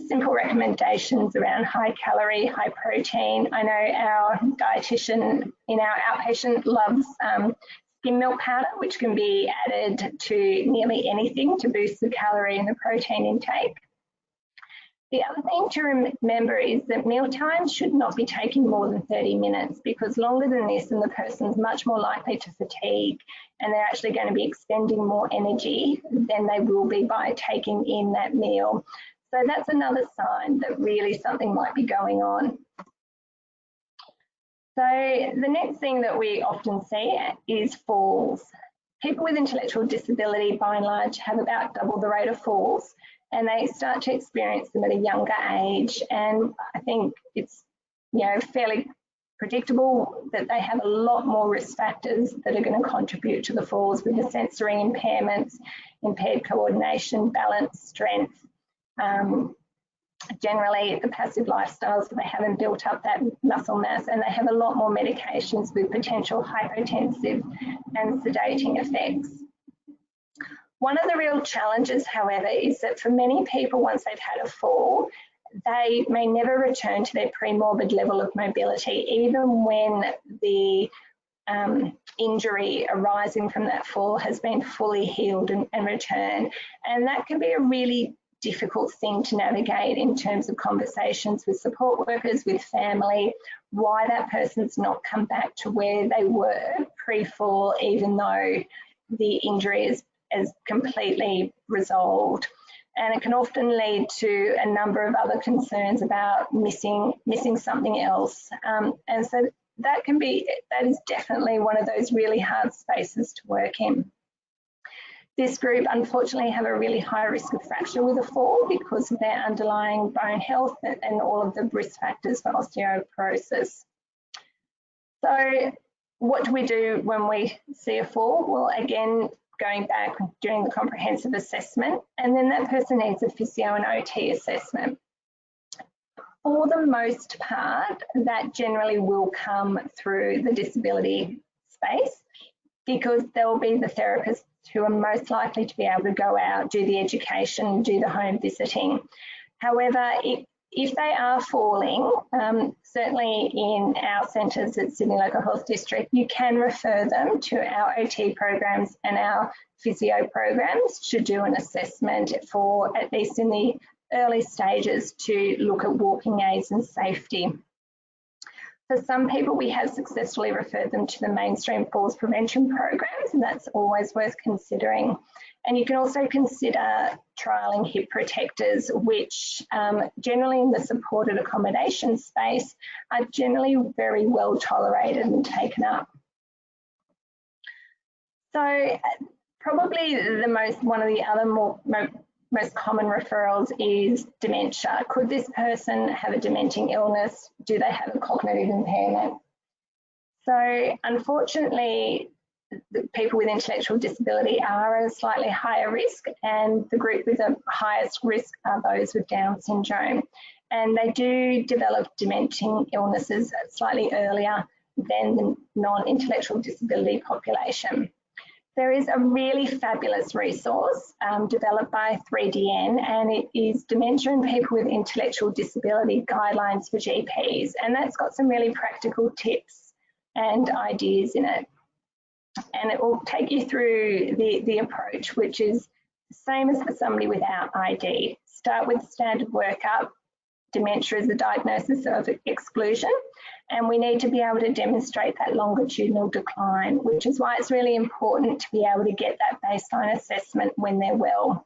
Simple recommendations around high calorie, high protein. I know our dietitian in our outpatient loves skim milk powder, which can be added to nearly anything to boost the calorie and the protein intake. The other thing to remember is that meal times should not be taking more than 30 minutes, because longer than this and the person's much more likely to fatigue, and they're actually going to be expending more energy than they will be by taking in that meal. So that's another sign that really something might be going on. So the next thing that we often see is falls. People with intellectual disability, by and large, have about double the rate of falls, and they start to experience them at a younger age. And I think it's fairly predictable that they have a lot more risk factors that are going to contribute to the falls, with the sensory impairments, impaired coordination, balance, strength. Generally the passive lifestyles, so they haven't built up that muscle mass, and they have a lot more medications with potential hypotensive and sedating effects. One of the real challenges, however, is that for many people, once they've had a fall, they may never return to their pre-morbid level of mobility, even when the injury arising from that fall has been fully healed and returned. And that can be a really difficult thing to navigate in terms of conversations with support workers, with family, why that person's not come back to where they were pre-fall, even though the injury is completely resolved. And it can often lead to a number of other concerns about missing something else. And so that is definitely one of those really hard spaces to work in. This group unfortunately have a really high risk of fracture with a fall because of their underlying bone health and all of the risk factors for osteoporosis. So what do we do when we see a fall? Well, again, going back, doing the comprehensive assessment, and then that person needs a physio and OT assessment. For the most part, that generally will come through the disability space, because they'll be the therapists who are most likely to be able to go out, do the education, do the home visiting. However, if they are falling, certainly in our centres at Sydney Local Health District, you can refer them to our OT programs and our physio programs to do an assessment for, at least in the early stages, to look at walking aids and safety. For some people, we have successfully referred them to the mainstream falls prevention programs, and that's always worth considering. And you can also consider trialling hip protectors, which generally in the supported accommodation space are generally very well tolerated and taken up. So probably one of the other most common referrals is dementia. Could this person have a dementing illness? Do they have a cognitive impairment? So unfortunately, the people with intellectual disability are at a slightly higher risk, and the group with the highest risk are those with Down syndrome. And they do develop dementing illnesses slightly earlier than the non-intellectual disability population. There is a really fabulous resource developed by 3DN, and it is Dementia in People with Intellectual Disability Guidelines for GPs. And that's got some really practical tips and ideas in it. And it will take you through the approach, which is the same as for somebody without ID. Start with standard workup. Dementia is a diagnosis of exclusion, and we need to be able to demonstrate that longitudinal decline, which is why it's really important to be able to get that baseline assessment when they're well.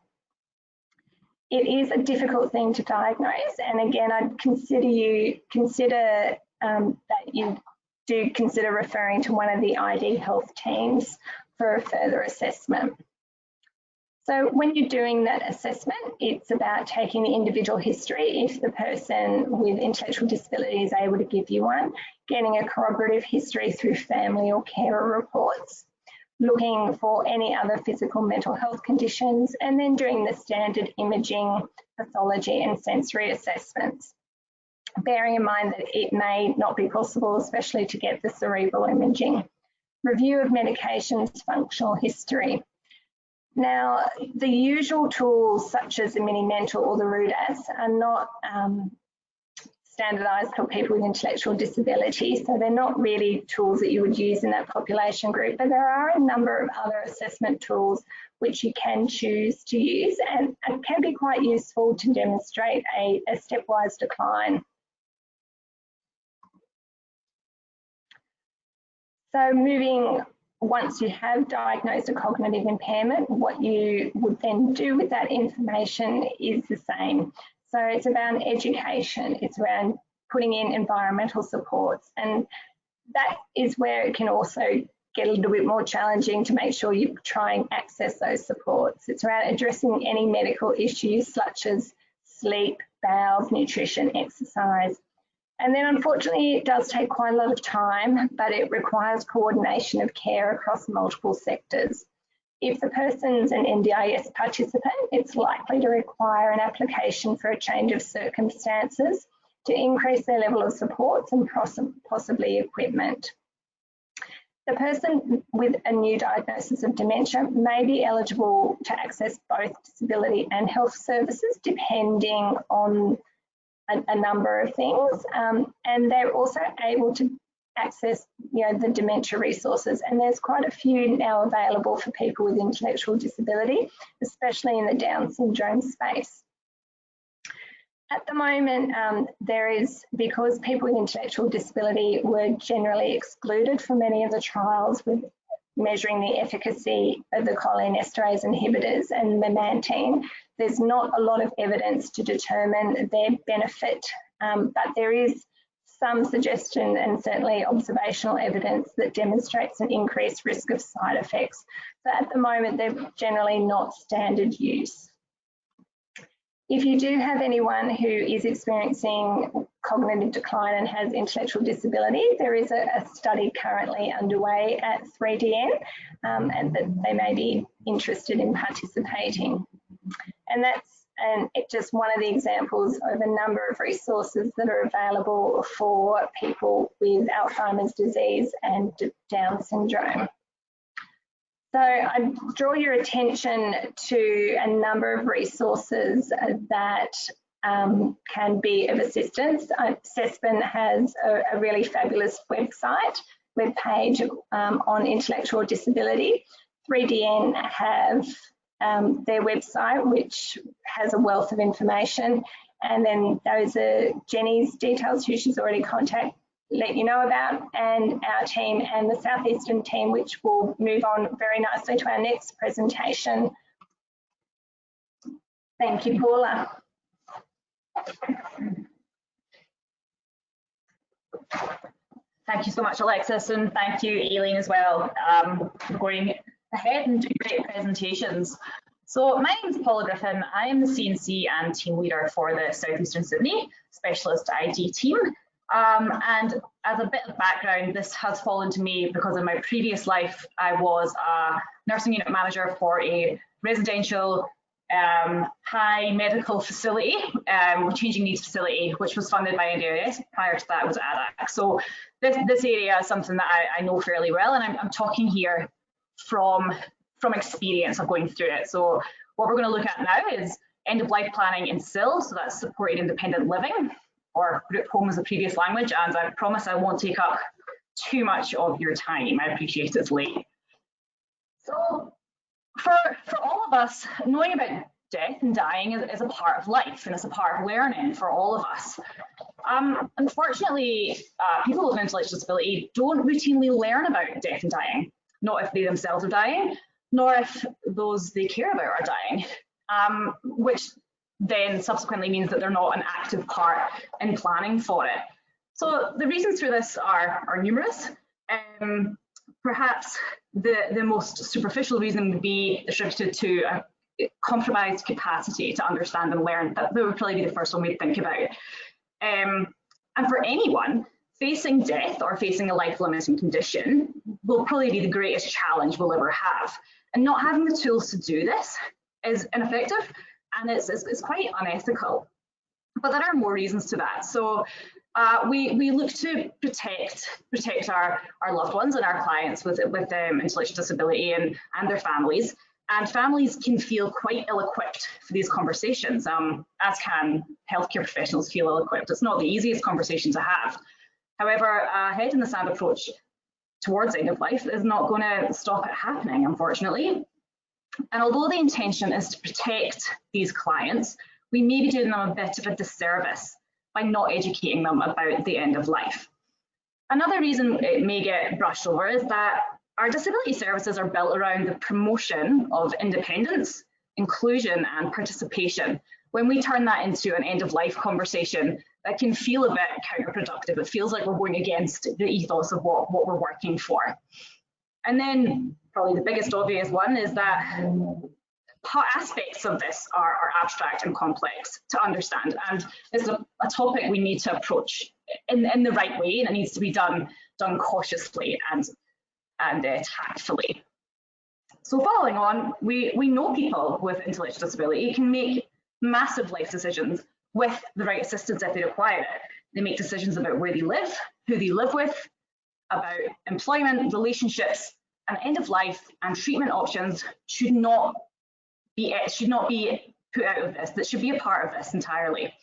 it is a difficult thing to diagnose, and again, I'd consider that you do consider referring to one of the ID health teams for a further assessment. So when you're doing that assessment, it's about taking the individual history, if the person with intellectual disability is able to give you one, getting a corroborative history through family or carer reports, looking for any other physical mental health conditions, and then doing the standard imaging, pathology and sensory assessments. Bearing in mind that it may not be possible, especially to get the cerebral imaging. Review of medications, functional history. Now, the usual tools such as the Mini-Mental or the RUDAS are not standardised for people with intellectual disability, so they're not really tools that you would use in that population group, but there are a number of other assessment tools which you can choose to use and can be quite useful to demonstrate a stepwise decline. So once you have diagnosed a cognitive impairment, what you would then do with that information is the same. So it's around education, it's around putting in environmental supports, and that is where it can also get a little bit more challenging to make sure you try and access those supports. It's around addressing any medical issues such as sleep, bowels, nutrition, exercise. And then unfortunately, it does take quite a lot of time, but it requires coordination of care across multiple sectors. If the person's an NDIS participant, it's likely to require an application for a change of circumstances to increase their level of supports and possibly equipment. The person with a new diagnosis of dementia may be eligible to access both disability and health services depending on a number of things, and they're also able to access the dementia resources, and there's quite a few now available for people with intellectual disability, especially in the Down syndrome space. At the moment, because people with intellectual disability were generally excluded from many of the trials with measuring the efficacy of the cholinesterase inhibitors and memantine, there's not a lot of evidence to determine their benefit, but there is some suggestion and certainly observational evidence that demonstrates an increased risk of side effects. But at the moment, they're generally not standard use. If you do have anyone who is experiencing cognitive decline and has intellectual disability, there is a study currently underway at 3DN and that they may be interested in participating. And that's just one of the examples of a number of resources that are available for people with Alzheimer's disease and Down syndrome. So I draw your attention to a number of resources that can be of assistance. CESPN has a really fabulous web page on intellectual disability. 3DN have their website, which has a wealth of information, and then those are Jenny's details, who she's already let you know about, and our team and the Southeastern team, which will move on very nicely to our next presentation. Thank you, Paula. Thank you so much, Alexis, and thank you, Aileen, as well, for going ahead and doing great presentations. So my name is Paula Griffin. I am the CNC and team leader for the Southeastern Sydney Specialist ID team. And as a bit of background, this has fallen to me because in my previous life, I was a nursing unit manager for a residential high medical facility, changing needs facility, which was funded by NDIS. Prior to that, it was ADAC. So this area is something that I know fairly well, and I'm talking here from experience of going through it. So what we're going to look at now is end of life planning in SIL, so that's supported independent living, or group home is the previous language, and I promise I won't take up too much of your time. I appreciate it's late. So for all of us, knowing about death and dying is a part of life, and it's a part of learning for all of us. Unfortunately, people with intellectual disability don't routinely learn about death and dying, not if they themselves are dying, nor if those they care about are dying, which then subsequently means that they're not an active part in planning for it. So the reasons for this are numerous. Perhaps the most superficial reason would be attributed to a compromised capacity to understand and learn. That would probably be the first one we'd think about. And for anyone, facing death or facing a life-limiting condition will probably be the greatest challenge we'll ever have. And not having the tools to do this is ineffective, and it's quite unethical. But there are more reasons to that. So we look to protect our loved ones and our clients with intellectual disability and their families. And families can feel quite ill-equipped for these conversations, as can healthcare professionals feel ill-equipped. It's not the easiest conversation to have. However, a head in the sand approach towards end of life is not going to stop it happening, unfortunately. And although the intention is to protect these clients, we may be doing them a bit of a disservice by not educating them about the end of life. Another reason it may get brushed over is that our disability services are built around the promotion of independence, inclusion, and participation. When we turn that into an end of life conversation, that can feel a bit counterproductive. It feels like we're going against the ethos of what we're working for. And then probably the biggest obvious one is that aspects of this are abstract and complex to understand, and it's a topic we need to approach in the right way, and it needs to be done cautiously and tactfully. So following on, we know people with intellectual disability can make massive life decisions with the right assistance if they require it. They make decisions about where they live, who they live with, about employment, relationships, and end of life and treatment options should not be put out of this. That should be a part of this entirely.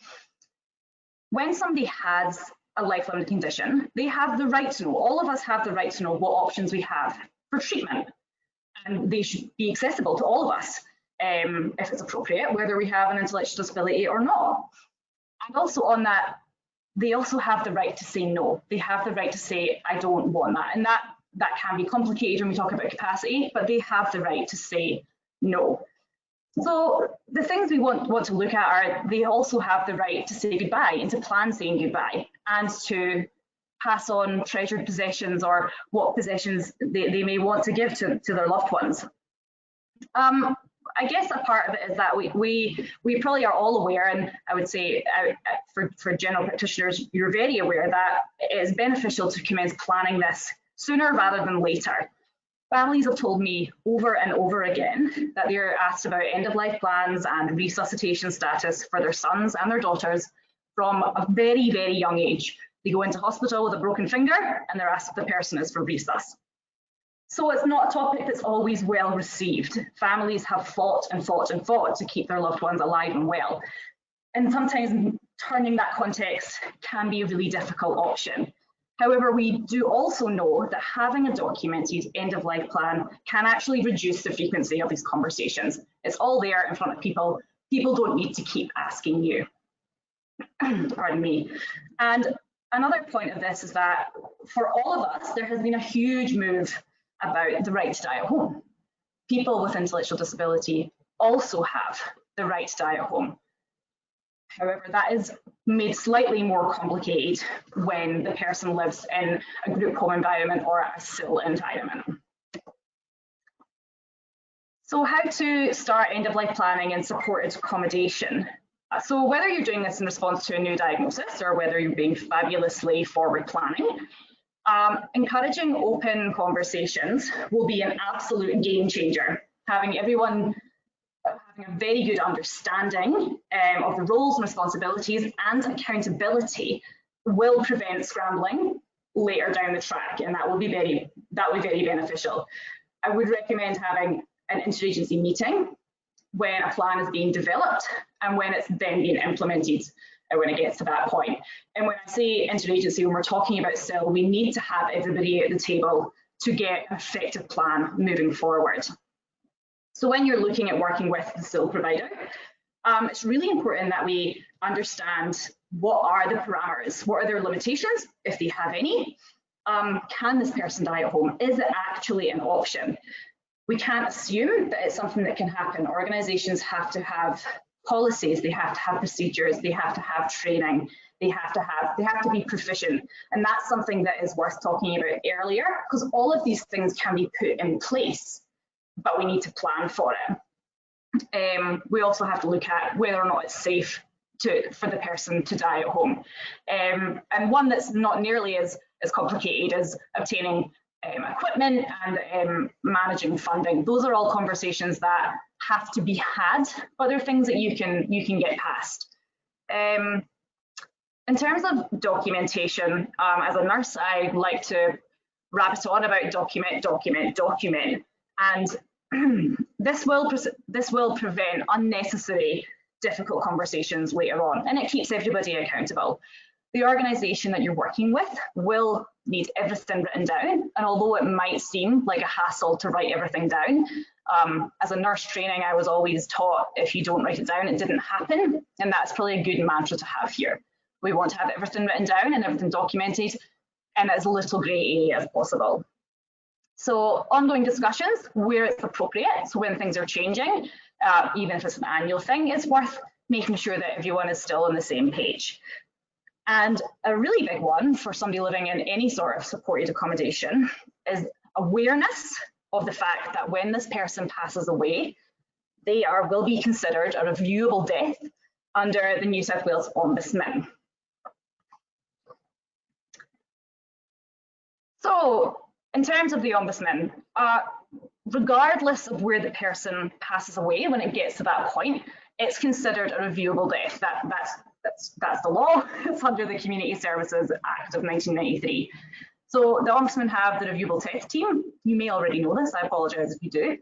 When somebody has a life-limiting condition, they have the right to know, all of us have the right to know what options we have for treatment, and they should be accessible to all of us if it's appropriate, whether we have an intellectual disability or not. And also on that, they also have the right to say no. They have the right to say, I don't want that. And that can be complicated when we talk about capacity, but they have the right to say no. So the things we want to look at are, they also have the right to say goodbye and to plan saying goodbye, and to pass on treasured possessions or what possessions they may want to give to their loved ones. I guess a part of it is that we probably are all aware, and I would say for general practitioners, you're very aware that it is beneficial to commence planning this sooner rather than later. Families have told me over and over again that they're asked about end-of-life plans and resuscitation status for their sons and their daughters from a very, very young age. They go into hospital with a broken finger and they're asked if the person is for resus. So it's not a topic that's always well received. Families have fought and fought and fought to keep their loved ones alive and well. And sometimes turning that context can be a really difficult option. However, we do also know that having a documented end-of-life plan can actually reduce the frequency of these conversations. It's all there in front of people. People don't need to keep asking you. Pardon me. And another point of this is that for all of us, there has been a huge move about the right to die at home. People with intellectual disability also have the right to die at home. However, that is made slightly more complicated when the person lives in a group home environment or a SIL environment. So how to start end-of-life planning and supported accommodation. So whether you're doing this in response to a new diagnosis or whether you're being fabulously forward planning, encouraging open conversations will be an absolute game changer. Having everyone having a very good understanding of the roles and responsibilities and accountability will prevent scrambling later down the track, and that will be very beneficial. I would recommend having an interagency meeting when a plan is being developed and when it's then being implemented when it gets to that point. And when I say interagency, when we're talking about SIL, we need to have everybody at the table to get an effective plan moving forward. So when you're looking at working with the SIL provider, it's really important that we understand what are the parameters, what are their limitations, if they have any. Can this person die at home? Is it actually an option? We can't assume that it's something that can happen. Organisations have to have policies, they have to have procedures, they have to have training, they have to be proficient. And that's something that is worth talking about earlier, because all of these things can be put in place, but we need to plan for it. We also have to look at whether or not it's safe for the person to die at home. And one that's not nearly as complicated as obtaining equipment and managing funding. Those are all conversations that have to be had, but they're things that you can get past. In terms of documentation, as a nurse, I like to rabbit on about document, and this will prevent unnecessary difficult conversations later on, and it keeps everybody accountable. The organisation that you're working with will need everything written down, and although it might seem like a hassle to write everything down, as a nurse training, I was always taught if you don't write it down, it didn't happen, and that's probably a good mantra to have here. We want to have everything written down and everything documented, and as little grey area as possible. So ongoing discussions where it's appropriate, so when things are changing, even if it's an annual thing, it's worth making sure that everyone is still on the same page. And a really big one for somebody living in any sort of supported accommodation is awareness of the fact that when this person passes away, they will be considered a reviewable death under the New South Wales Ombudsman. So in terms of the Ombudsman, regardless of where the person passes away, when it gets to that point, it's considered a reviewable death. That's the law. It's under the Community Services Act of 1993. So the Ombudsman have the reviewable death team. You may already know this, I apologise if you do.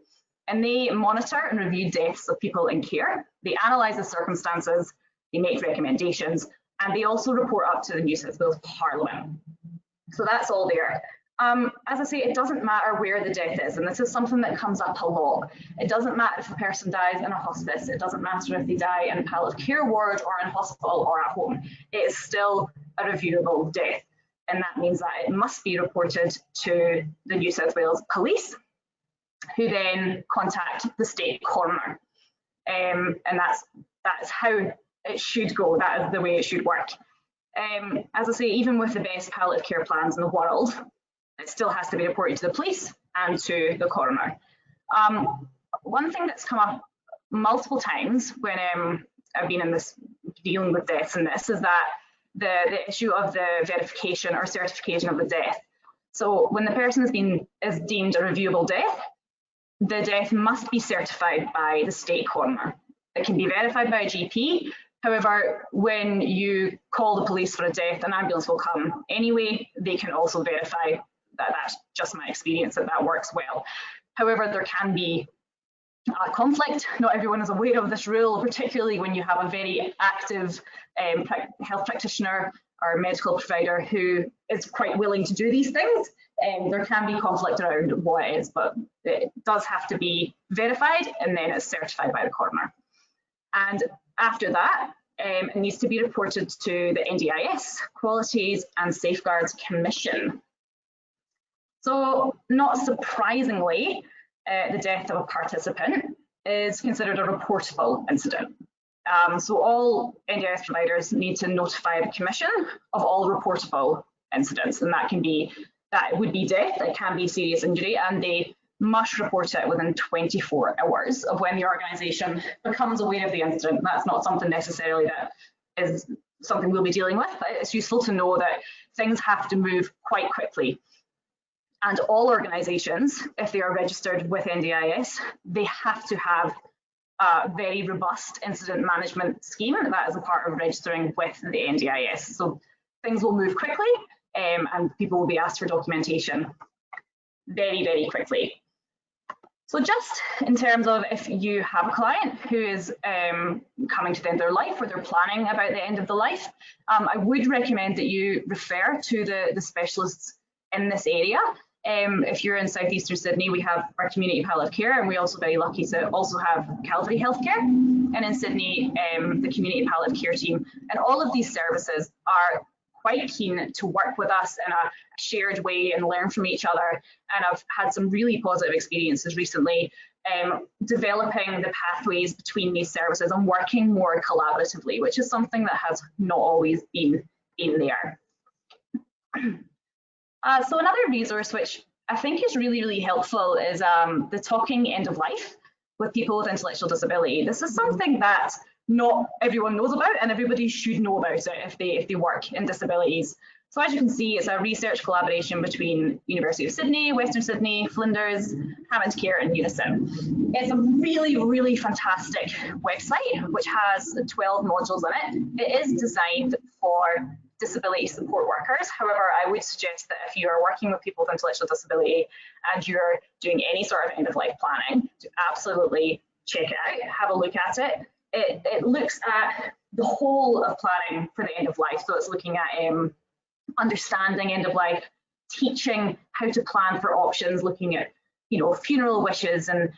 And they monitor and review deaths of people in care. They analyse the circumstances, they make recommendations, and they also report up to the New South Wales Parliament. So that's all there. As I say, it doesn't matter where the death is, and this is something that comes up a lot. It doesn't matter if a person dies in a hospice, it doesn't matter if they die in a palliative care ward or in hospital or at home. It is still a reviewable death, and that means that it must be reported to the New South Wales Police, who then contact the state coroner. And that's how it should go, that is the way it should work. As I say, even with the best palliative care plans in the world, it still has to be reported to the police and to the coroner. One thing that's come up multiple times when I've been in this, dealing with deaths in this, is that the issue of the verification or certification of the death. So when the person is deemed a reviewable death, the death must be certified by the state coroner. It can be verified by a GP. However, when you call the police for a death, an ambulance will come anyway. They can also verify that. That's just my experience, that works well. However, there can be a conflict. Not everyone is aware of this rule, particularly when you have a very active health practitioner or medical provider who is quite willing to do these things. There can be conflict around what it is, but it does have to be verified and then it's certified by the coroner. And after that, it needs to be reported to the NDIS, Qualities and Safeguards Commission. So not surprisingly, the death of a participant is considered a reportable incident. So all NDIS providers need to notify the Commission of all reportable incidents, and that would be death, it can be serious injury, and they must report it within 24 hours of when the organisation becomes aware of the incident. That's not something necessarily that is something we'll be dealing with, but it's useful to know that things have to move quite quickly. And all organisations, if they are registered with NDIS, they have to have a very robust incident management scheme that is a part of registering with the NDIS. So things will move quickly and people will be asked for documentation very, very quickly. So just in terms of if you have a client who is coming to the end of their life or they're planning about the end of the life, I would recommend that you refer to the specialists in this area. If you're in southeastern Sydney, we have our community palliative care, and we're also very lucky to also have Calvary Healthcare. And in Sydney, the community palliative care team, and all of these services are quite keen to work with us in a shared way and learn from each other. And I've had some really positive experiences recently developing the pathways between these services and working more collaboratively, which is something that has not always been there. So another resource which I think is really, really helpful is the Talking End of Life with People with Intellectual Disability. This is something that not everyone knows about, and everybody should know about it if they work in disabilities. So as you can see, it's a research collaboration between University of Sydney, Western Sydney, Flinders, Hammond Care and Unison. It's a really, really fantastic website which has 12 modules in it. It is designed for disability support workers. However, I would suggest that if you are working with people with intellectual disability and you're doing any sort of end of life planning, to absolutely check it out, have a look at it. It looks at the whole of planning for the end of life. So it's looking at understanding end of life, teaching how to plan for options, looking at funeral wishes, and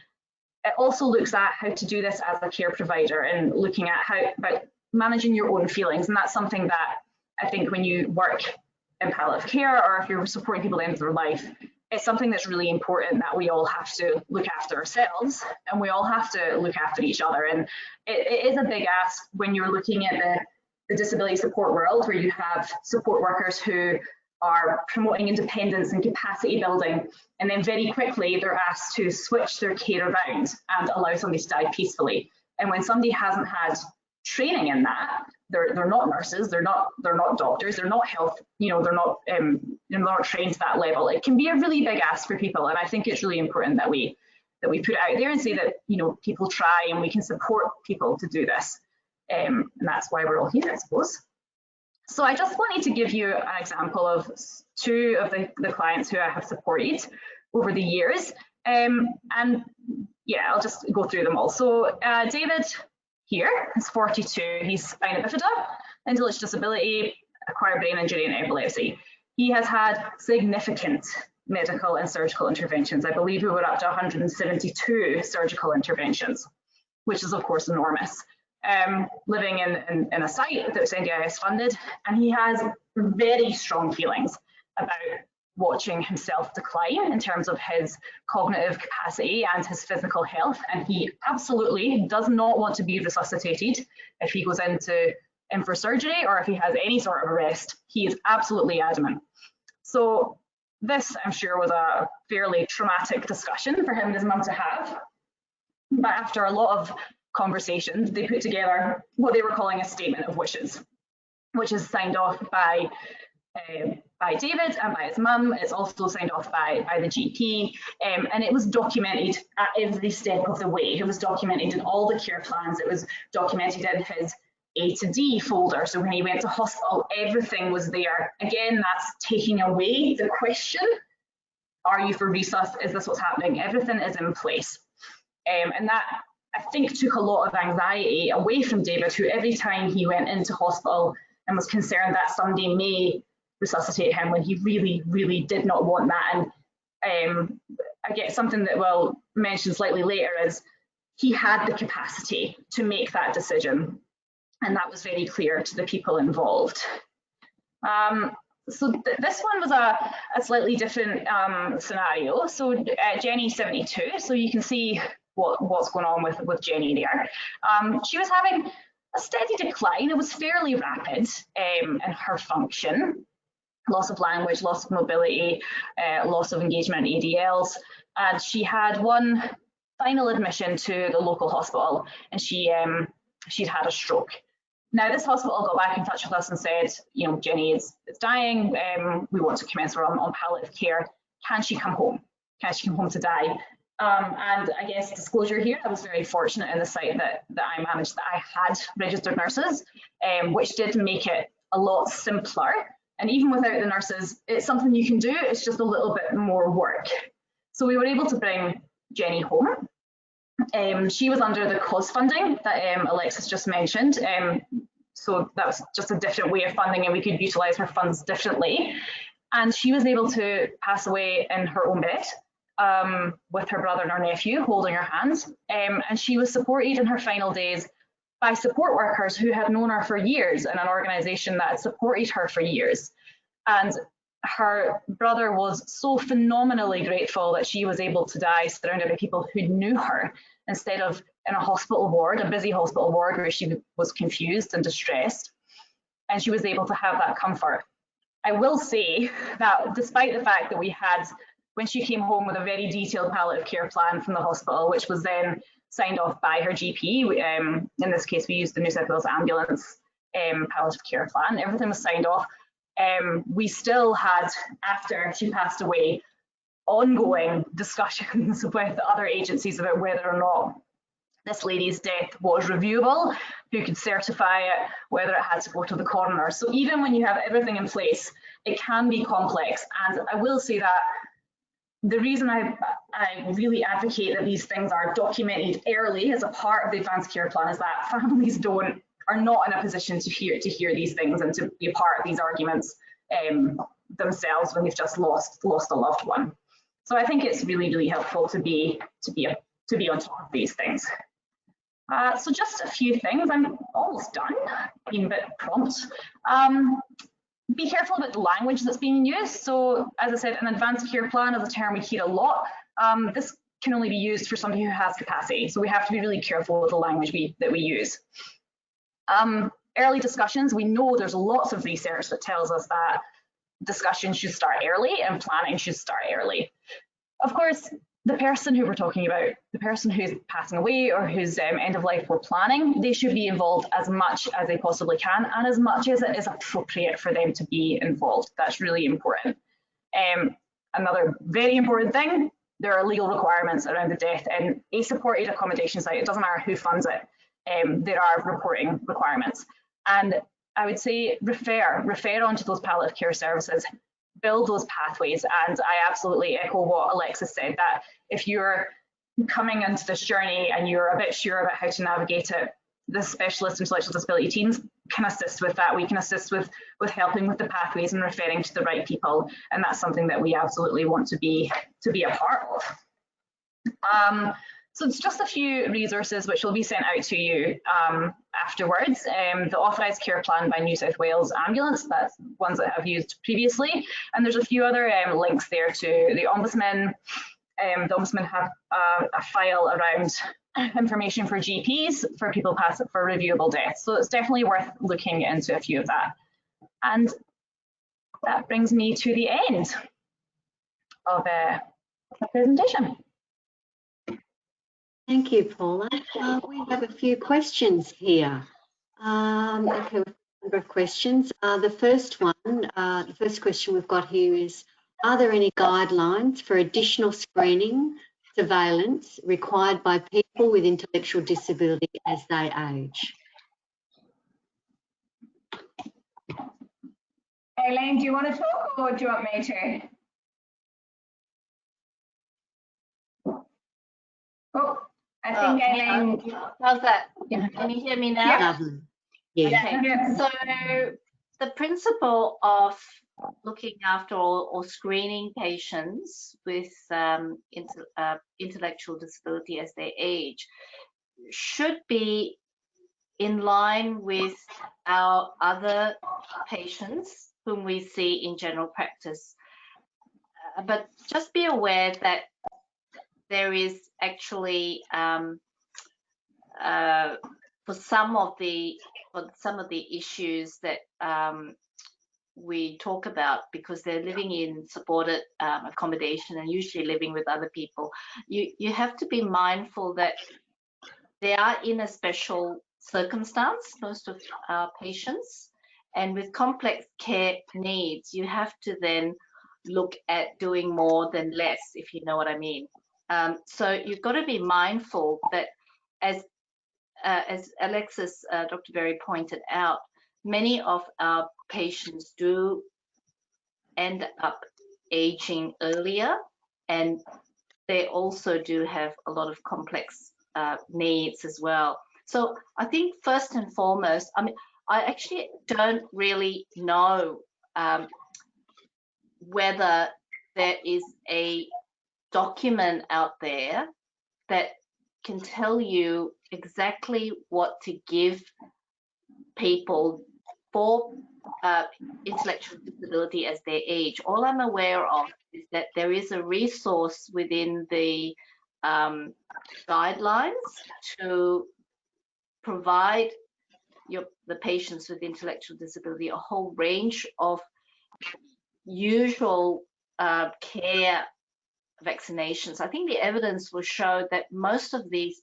it also looks at how to do this as a care provider and looking at about managing your own feelings. And that's something that I think when you work in palliative care or if you're supporting people at the end of their life, it's something that's really important that we all have to look after ourselves and we all have to look after each other. And it is a big ask when you're looking at the disability support world, where you have support workers who are promoting independence and capacity building, and then very quickly they're asked to switch their care around and allow somebody to die peacefully. And when somebody hasn't had training in that, they're not nurses, they're not doctors, they're not health, they're not trained to that level. It can be a really big ask for people, and I think it's really important that we put it out there and say that people try and we can support people to do this. And that's why we're all here, I suppose. So I just wanted to give you an example of two of the clients who I have supported over the years. And yeah, I'll just go through them all. So David here is 42. He's spina bifida, intellectual disability, acquired brain injury and epilepsy. He has had significant medical and surgical interventions. I believe we were up to 172 surgical interventions, which is of course enormous. Living in a site that's NDIS funded, and he has very strong feelings about watching himself decline in terms of his cognitive capacity and his physical health, and he absolutely does not want to be resuscitated if he goes in for surgery or if he has any sort of arrest. He is absolutely adamant. So this, I'm sure, was a fairly traumatic discussion for him and his mum to have, but after a lot of conversations, they put together what they were calling a statement of wishes, which is signed off by David and by his mum. It's also signed off by the GP, and it was documented at every step of the way. It was documented in all the care plans. It was documented in his A to D folder. So when he went to hospital, everything was there. Again, that's taking away the question, are you for resus? Is this what's happening? Everything is in place. And that, I think, took a lot of anxiety away from David, who every time he went into hospital and was concerned that somebody may resuscitate him when he really, really did not want that. And I get something that we'll mention slightly later is he had the capacity to make that decision. And that was very clear to the people involved. So this one was a slightly different scenario. So Jenny's 72, so you can see what's going on with Jenny there. She was having a steady decline. It was fairly rapid in her function. Loss of language, loss of mobility, loss of engagement in ADLs. And she had one final admission to the local hospital, and she'd had a stroke. Now, this hospital got back in touch with us and said, Jenny is dying. We want to commence her on palliative care. Can she come home? Can she come home to die? And I guess disclosure here, I was very fortunate in the site that I managed that I had registered nurses, which did make it a lot simpler. And even without the nurses, it's something you can do. It's just a little bit more work. So we were able to bring Jenny home. She was under the CAUSE funding that Alexis just mentioned. So that was just a different way of funding, and we could utilise her funds differently. And she was able to pass away in her own bed with her brother and her nephew holding her hands. And she was supported in her final days by support workers who had known her for years and an organisation that had supported her for years. And her brother was so phenomenally grateful that she was able to die surrounded by people who knew her instead of in a hospital ward, a busy hospital ward where she was confused and distressed, and she was able to have that comfort. I will say that despite the fact that we had, when she came home with a very detailed palliative care plan from the hospital, which was then signed off by her GP, in this case we used the New South Wales ambulance palliative care plan, everything was signed off. We still had, after she passed away, ongoing discussions with other agencies about whether or not this lady's death was reviewable, who could certify it, whether it had to go to the coroner. So even when you have everything in place, it can be complex. And I will say that the reason I really advocate that these things are documented early as a part of the advanced care plan is that families are not in a position to hear these things and to be a part of these arguments themselves when they've just lost a loved one. So I think it's really, really helpful to be on top of these things. So just a few things. I'm almost done, being a bit prompt. Be careful about the language that's being used. So as I said, an advanced care plan is a term we hear a lot. This can only be used for somebody who has capacity. So we have to be really careful with the language that we use. Early discussions, we know there's lots of research that tells us that discussions should start early and planning should start early. Of course, the person who we're talking about, the person who's passing away or whose end of life we're planning, they should be involved as much as they possibly can and as much as it is appropriate for them to be involved. That's really important. Another very important thing, there are legal requirements around the death and a supported accommodation site. It doesn't matter who funds it. There are reporting requirements. And I would say refer onto those palliative care services, build those pathways. And I absolutely echo what Alexis said, that if you're coming into this journey and you're a bit sure about how to navigate it, the specialist intellectual disability teams can assist with that. We can assist with helping with the pathways and referring to the right people. And that's something that we absolutely want to be a part of. So it's just a few resources which will be sent out to you afterwards. The Authorised Care Plan by New South Wales Ambulance, that's ones that I've used previously. And there's a few other links there to the Ombudsman. The Ombudsman have a file around information for GPs, for people passing for reviewable deaths. So it's definitely worth looking into a few of that. And that brings me to the end of the presentation. Thank you, Paula. We have a few questions here. Okay, we have a number of questions. The first question we've got here is, are there any guidelines for additional screening, surveillance required by people with intellectual disability as they age? Elaine, do you want to talk or do you want me to? Oh, I think Elaine. How's that? Can you hear me now? Yeah. Okay. Yeah. So the principle of looking after or screening patients with intellectual disability as they age should be in line with our other patients whom we see in general practice. But just be aware that there is actually for some of the issues that we talk about, because they're living in supported accommodation and usually living with other people, you have to be mindful that they are in a special circumstance, most of our patients, and with complex care needs, you have to then look at doing more than less, if you know what I mean. So you've got to be mindful that, as Alexis, Dr. Berry pointed out, many of our patients do end up aging earlier, and they also do have a lot of complex needs as well. So I think first and foremost, I mean, I actually don't really know whether there is a document out there that can tell you exactly what to give people for intellectual disability as their age. All I'm aware of is that there is a resource within the guidelines to provide the patients with intellectual disability a whole range of usual care vaccinations. I think the evidence will show that most of these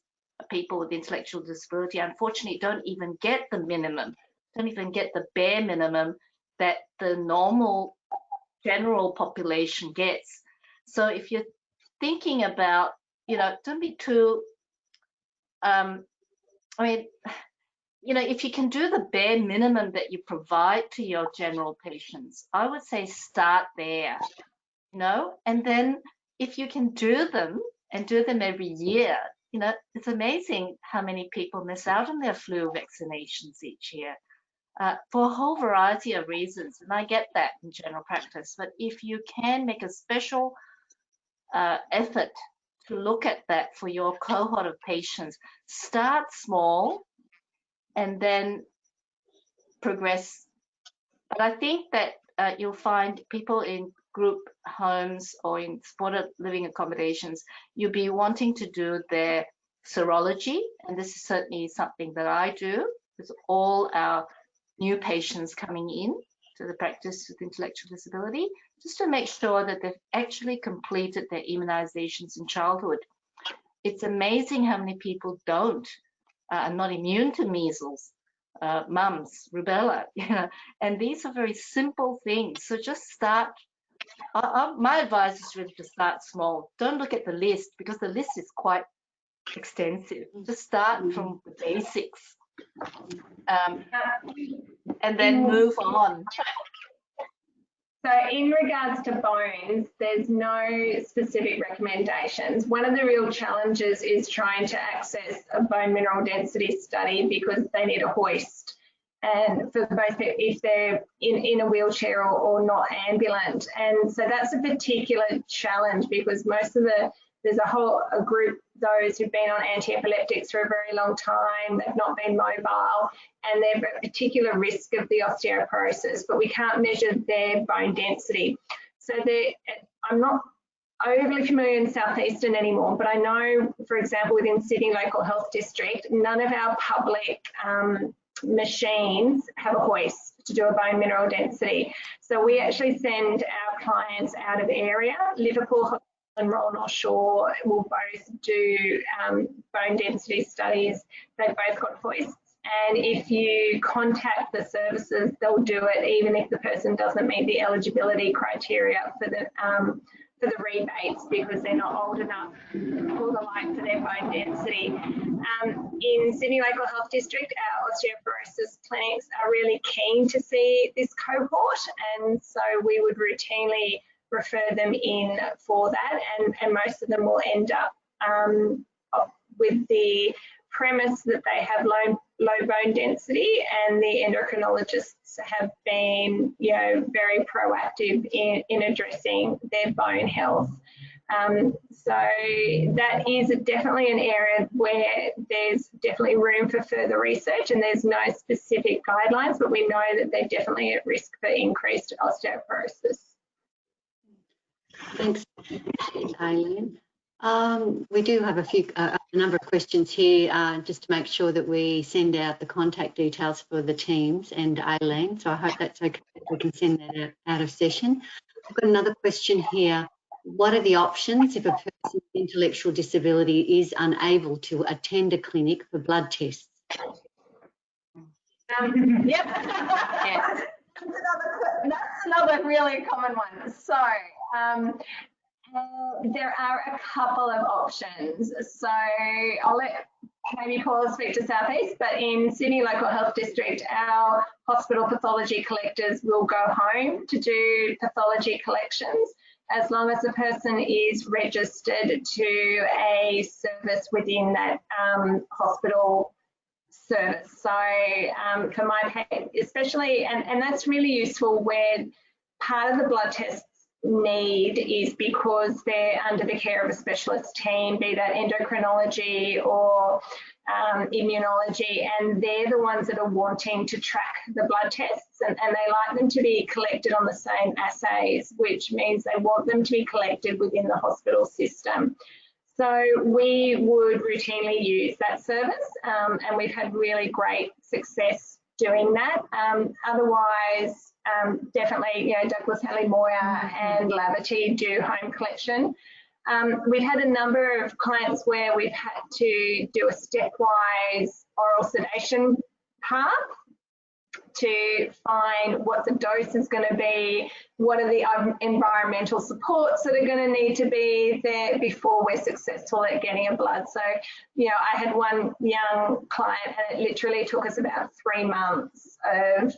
people with intellectual disability, unfortunately, don't even get the minimum, don't even get the bare minimum that the normal general population gets. So if you're thinking about, don't be too, if you can do the bare minimum that you provide to your general patients, I would say start there, and then if you can do them and do them every year, it's amazing how many people miss out on their flu vaccinations each year for a whole variety of reasons. And I get that in general practice, but if you can make a special effort to look at that for your cohort of patients, start small and then progress. But I think that you'll find people in group homes or in supported living accommodations, you'll be wanting to do their serology, and this is certainly something that I do with all our new patients coming in to the practice with intellectual disability, just to make sure that they've actually completed their immunizations in childhood. It's amazing how many people are not immune to measles, mumps, rubella, and these are very simple things. So just start. My advice is really to start small. Don't look at the list because the list is quite extensive. Just start from the basics and then move on. So in regards to bones, there's no specific recommendations. One of the real challenges is trying to access a bone mineral density study because they need a hoist. And for both if they're in a wheelchair or not ambulant. And so that's a particular challenge because there's a group, those who've been on antiepileptics for a very long time, they've not been mobile, and they're at particular risk of the osteoporosis, but we can't measure their bone density. So I'm not overly familiar in Southeastern anymore, but I know, for example, within Sydney Local Health District, none of our public machines have a hoist to do a bone mineral density. So we actually send our clients out of area. Liverpool and Royal North Shore will both do bone density studies. They've both got hoists. And if you contact the services, they'll do it even if the person doesn't meet the eligibility criteria for the rebates because they're not old enough or the like for their bone density. In Sydney Local Health District, our osteoporosis clinics are really keen to see this cohort, and so we would routinely refer them in for that, and most of them will end up with the premise that they have low bone density, and the endocrinologists have been, very proactive in addressing their bone health. So that is definitely an area where there's definitely room for further research, and there's no specific guidelines, but we know that they're definitely at risk for increased osteoporosis. Thanks, Aileen. We do have a number of questions here, just to make sure that we send out the contact details for the teams and Aileen. So I hope that's okay. We can send that out of session. I've got another question here. What are the options if a person with intellectual disability is unable to attend a clinic for blood tests? Yep. Yes. That's another really common one. So there are a couple of options. So I'll let maybe Paula speak to Southeast, but in Sydney Local Health District, our hospital pathology collectors will go home to do pathology collections as long as the person is registered to a service within that hospital service. So for my patient, especially, and that's really useful where part of the blood tests need is because they're under the care of a specialist team, be that endocrinology or immunology, and they're the ones that are wanting to track the blood tests, and they like them to be collected on the same assays, which means they want them to be collected within the hospital system. So we would routinely use that service, and we've had really great success doing that. Otherwise, definitely, Douglas Haley Moyer and Laverty do home collection. We've had a number of clients where we've had to do a stepwise oral sedation path to find what the dose is going to be, what are the environmental supports that are going to need to be there before we're successful at getting a blood. So, I had one young client and it literally took us about 3 months of,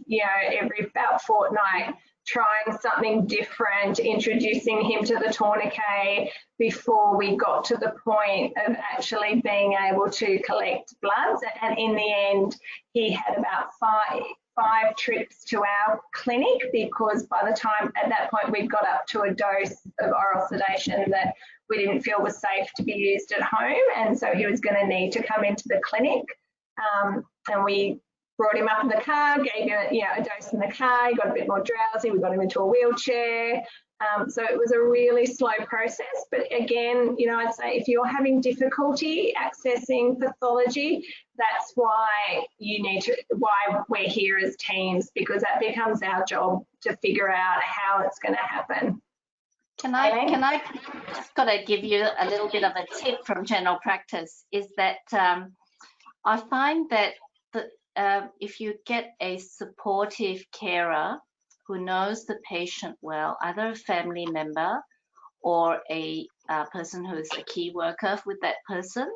every about fortnight, trying something different, introducing him to the tourniquet before we got to the point of actually being able to collect bloods. And in the end, he had about five trips to our clinic, because by the time at that point we'd got up to a dose of oral sedation that we didn't feel was safe to be used at home, and so he was going to need to come into the clinic. And we brought him up in the car, gave him a dose in the car, he got a bit more drowsy, we got him into a wheelchair. So it was a really slow process, but again, I'd say if you're having difficulty accessing pathology, that's why why we're here as teams, because that becomes our job to figure out how it's going to happen. Can I just got to give you a little bit of a tip from general practice, is that I find that if you get a supportive carer who knows the patient well, either a family member or a person who's a key worker with that person,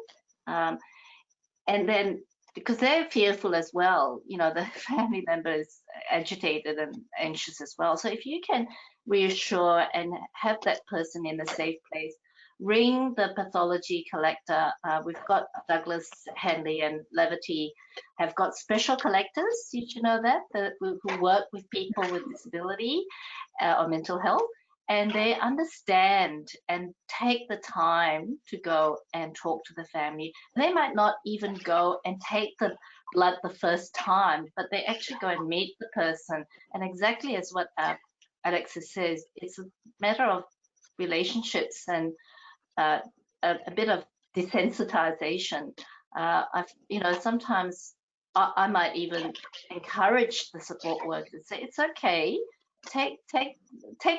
and then because they're fearful as well, the family member is agitated and anxious as well. So if you can reassure and have that person in a safe place, ring the pathology collector. We've got Douglas Henley and Laverty have got special collectors, did you know that, who work with people with disability or mental health, and they understand and take the time to go and talk to the family. They might not even go and take the blood the first time, but they actually go and meet the person. And exactly as what Alexis says, it's a matter of relationships and a bit of desensitization. Sometimes I might even encourage the support worker to say, it's okay, take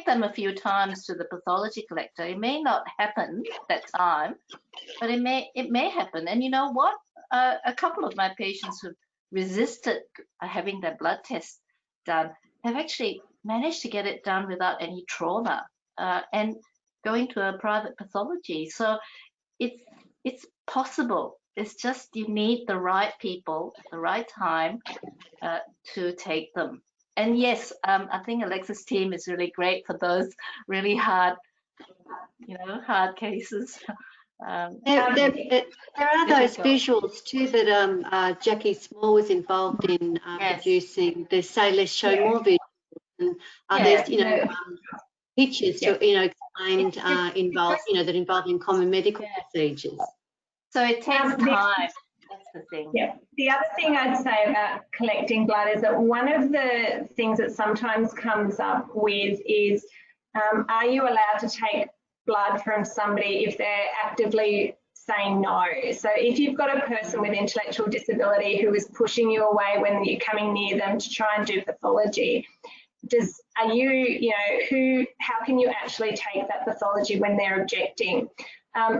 them a few times to the pathology collector. It may not happen that time, but it may happen. And you know what? A couple of my patients who resisted having their blood test done have actually managed to get it done without any trauma and going to a private pathology. So it's possible. It's just you need the right people at the right time to take them. And yes, I think Alexis' team is really great for those really hard, hard cases. There are those visuals too that Jackie Small was involved in producing. The Say Less, Show More visuals. And there's, pictures to, explained involved, that involve in common medical procedures. So it takes time. That's the thing. Yeah. The other thing I'd say about collecting blood is that one of the things that sometimes comes up with is, are you allowed to take blood from somebody if they're actively saying no? So if you've got a person with intellectual disability who is pushing you away when you're coming near them to try and do pathology, how can you actually take that pathology when they're objecting?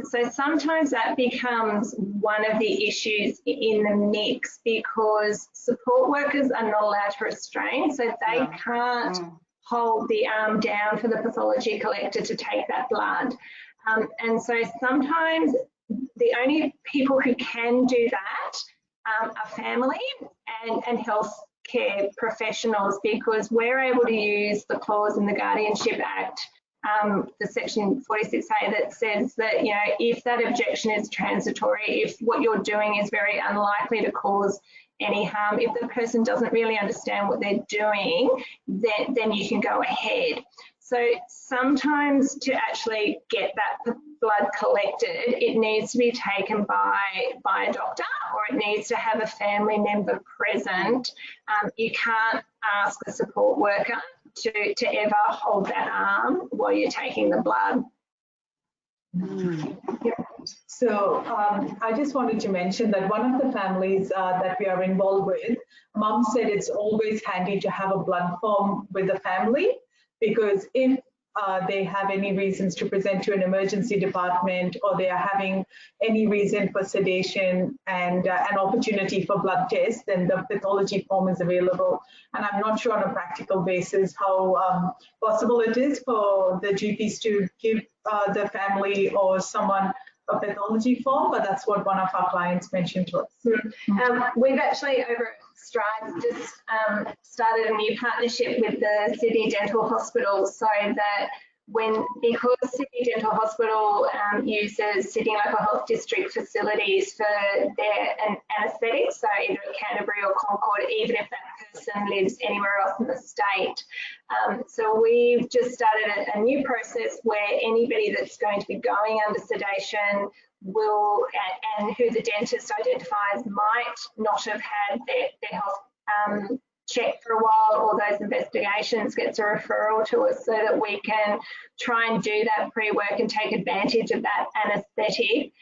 So sometimes that becomes one of the issues in the mix, because support workers are not allowed to restrain, so they can't hold the arm down for the pathology collector to take that blood. And so sometimes the only people who can do that are family and health care professionals, because we're able to use the clause in the Guardianship Act, the section 46A, that says that, if that objection is transitory, if what you're doing is very unlikely to cause any harm, if the person doesn't really understand what they're doing, then you can go ahead. So sometimes to actually get that blood collected, it needs to be taken by a doctor, or it needs to have a family member present. You can't ask the support worker to ever hold that arm while you're taking the blood. Yep. So I just wanted to mention that one of the families that we are involved with, Mom said it's always handy to have a blood form with the family, because if they have any reasons to present to an emergency department, or they are having any reason for sedation and an opportunity for blood tests, then the pathology form is available. And I'm not sure on a practical basis how possible it is for the GPs to give the family or someone a pathology form, but that's what one of our clients mentioned to us. We've actually over at Strides just started a new partnership with the Sydney Dental Hospital, so that because Sydney Dental Hospital uses Sydney Local Health District facilities for their anaesthetics, so either at Canterbury or Concord, even if that person lives anywhere else in the state. So we've just started a new process where anybody that's going to be going under sedation will, and who the dentist identifies might not have had their health checked for a while, or those investigations, gets a referral to us so that we can try and do that pre-work and take advantage of that anaesthetic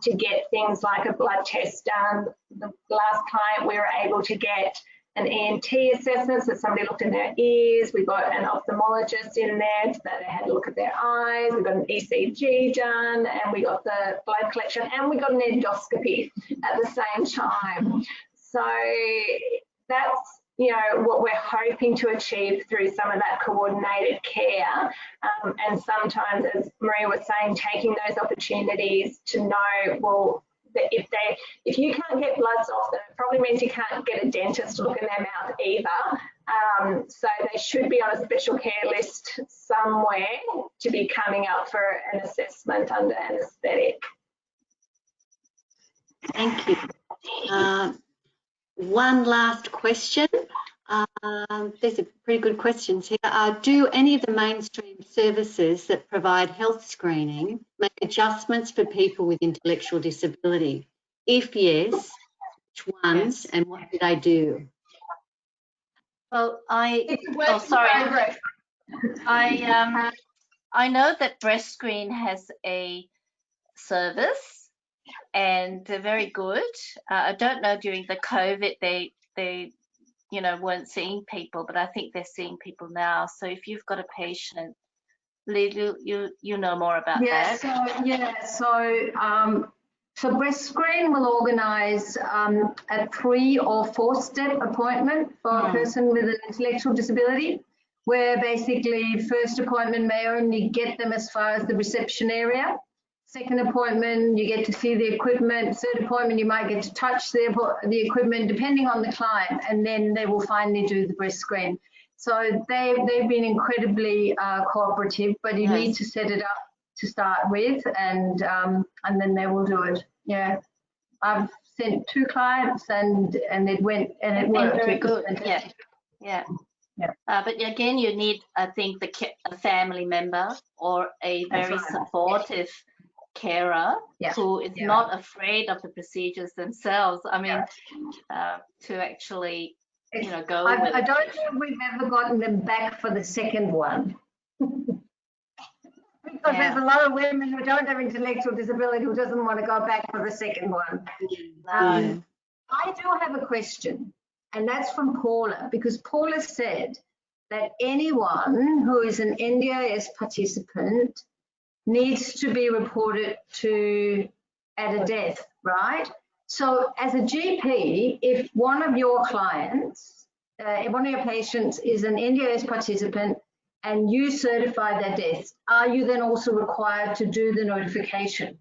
to get things like a blood test done. The last client we were able to get an ENT assessment, so somebody looked in their ears, we got an ophthalmologist in there so that they had a look at their eyes, we got an ECG done, and we got the blood collection, and we got an endoscopy at the same time. So that's, you know, what we're hoping to achieve through some of that coordinated care. And sometimes, as Maria was saying, taking those opportunities to know, well, that if you can't get bloods off them, it probably means you can't get a dentist to look in their mouth either. So they should be on a special care list somewhere to be coming up for an assessment under anaesthetic. Thank you. One last question. There's a pretty good questions here. Do any of the mainstream services that provide health screening make adjustments for people with intellectual disability? If yes, which ones and what do they do? Well, I know that BreastScreen has a service, and they're very good. I don't know, during the COVID they you know, weren't seeing people, but I think they're seeing people now. So if you've got a patient, Lee, you know more about that. So BreastScreen will organise a 3 or 4 step appointment for a person with an intellectual disability, where basically first appointment may only get them as far as the reception area. Second appointment, you get to see the equipment. Third appointment, you might get to touch the equipment, depending on the client, and then they will finally do the breast screen. So they've been incredibly cooperative, but you need to set it up to start with, and then they will do it. Yeah, I've sent 2 clients, and it went and it worked. Very good. Yeah. But again, you need, I think, a family member or a very supportive carer who is not afraid of the procedures themselves. I mean, to actually, you know, go with it. I don't think we've ever gotten them back for the second one. Because there's a lot of women who don't have intellectual disability who doesn't want to go back for the second one. I do have a question, and that's from Paula, because Paula said that anyone who is an NDIS participant needs to be reported to at a death, right? So as a GP, if one of your clients, if one of your patients is an NDIS participant and you certify their death, are you then also required to do the notification?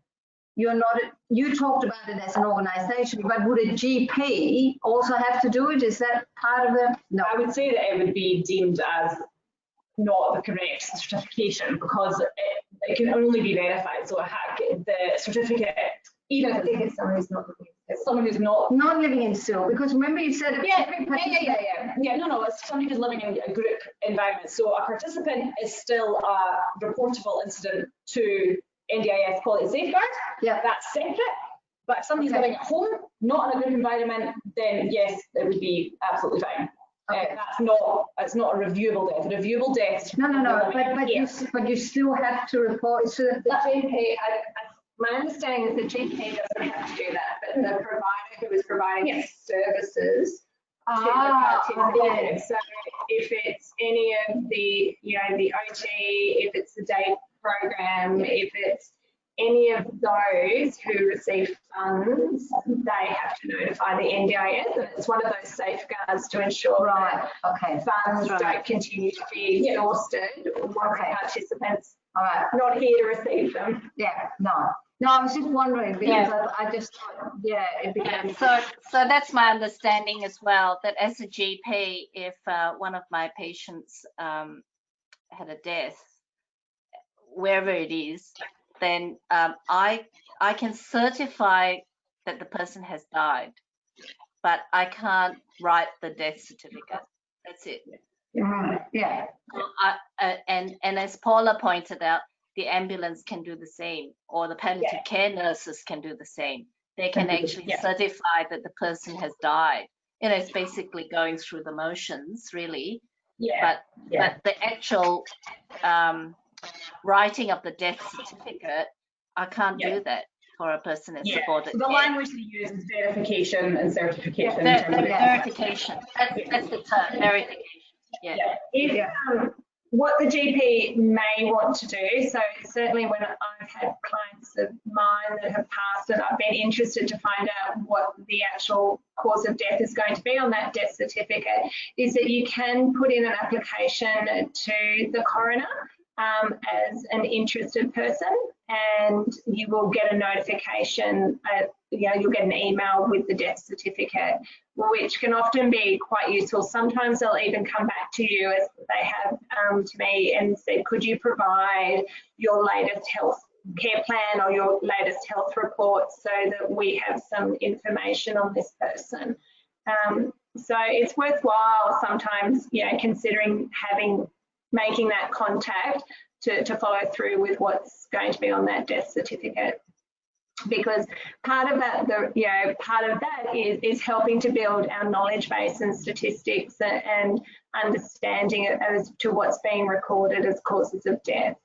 You're not, you talked about it as an organisation, but would a GP also have to do it? Is that part of the? No. I would say that it would be deemed as not the correct certification, because it can only be verified. So the certificate, even if it's somebody's not It's someone who's not. Not living in still, because remember you said No, it's somebody who's living in a group environment. So a participant is still a reportable incident to NDIS quality safeguard. Yeah. That's separate. But if somebody's living at home, not in a group environment, then yes, it would be absolutely fine. Okay. It's not a reviewable death. A reviewable death. No. But you still have to report. So the GP, my understanding is the GP doesn't have to do that, but the provider who is providing services to the participant. So if it's any of the, the OT, if it's the day program, if it's any of those who receive funds, they have to notify the NDIS, and it's one of those safeguards to ensure that funds don't continue to be exhausted or participants not here to receive them. No, I was just wondering because I just thought, it became. So that's my understanding as well, that as a GP, if one of my patients had a death, wherever it is, then I can certify that the person has died, but I can't write the death certificate. That's it. Yeah. And as Paula pointed out, the ambulance can do the same, or the palliative care nurses can do the same. They can actually certify that the person has died. It's basically going through the motions, really. But the actual writing of the death certificate, I can't do that for a person that's supported. So the language they use is verification and certification. Verification. That's the term, verification. What the GP may want to do, so certainly when I've had clients of mine that have passed and I've been interested to find out what the actual cause of death is going to be on that death certificate, is that you can put in an application to the coroner as an interested person, and you will get a notification, you'll get an email with the death certificate, which can often be quite useful. Sometimes they'll even come back to you, as they have to me, and said, could you provide your latest health care plan or your latest health report so that we have some information on this person. So it's worthwhile sometimes, considering making that contact to follow through with what's going to be on that death certificate. Because part of that, is helping to build our knowledge base and statistics and understanding as to what's being recorded as causes of death.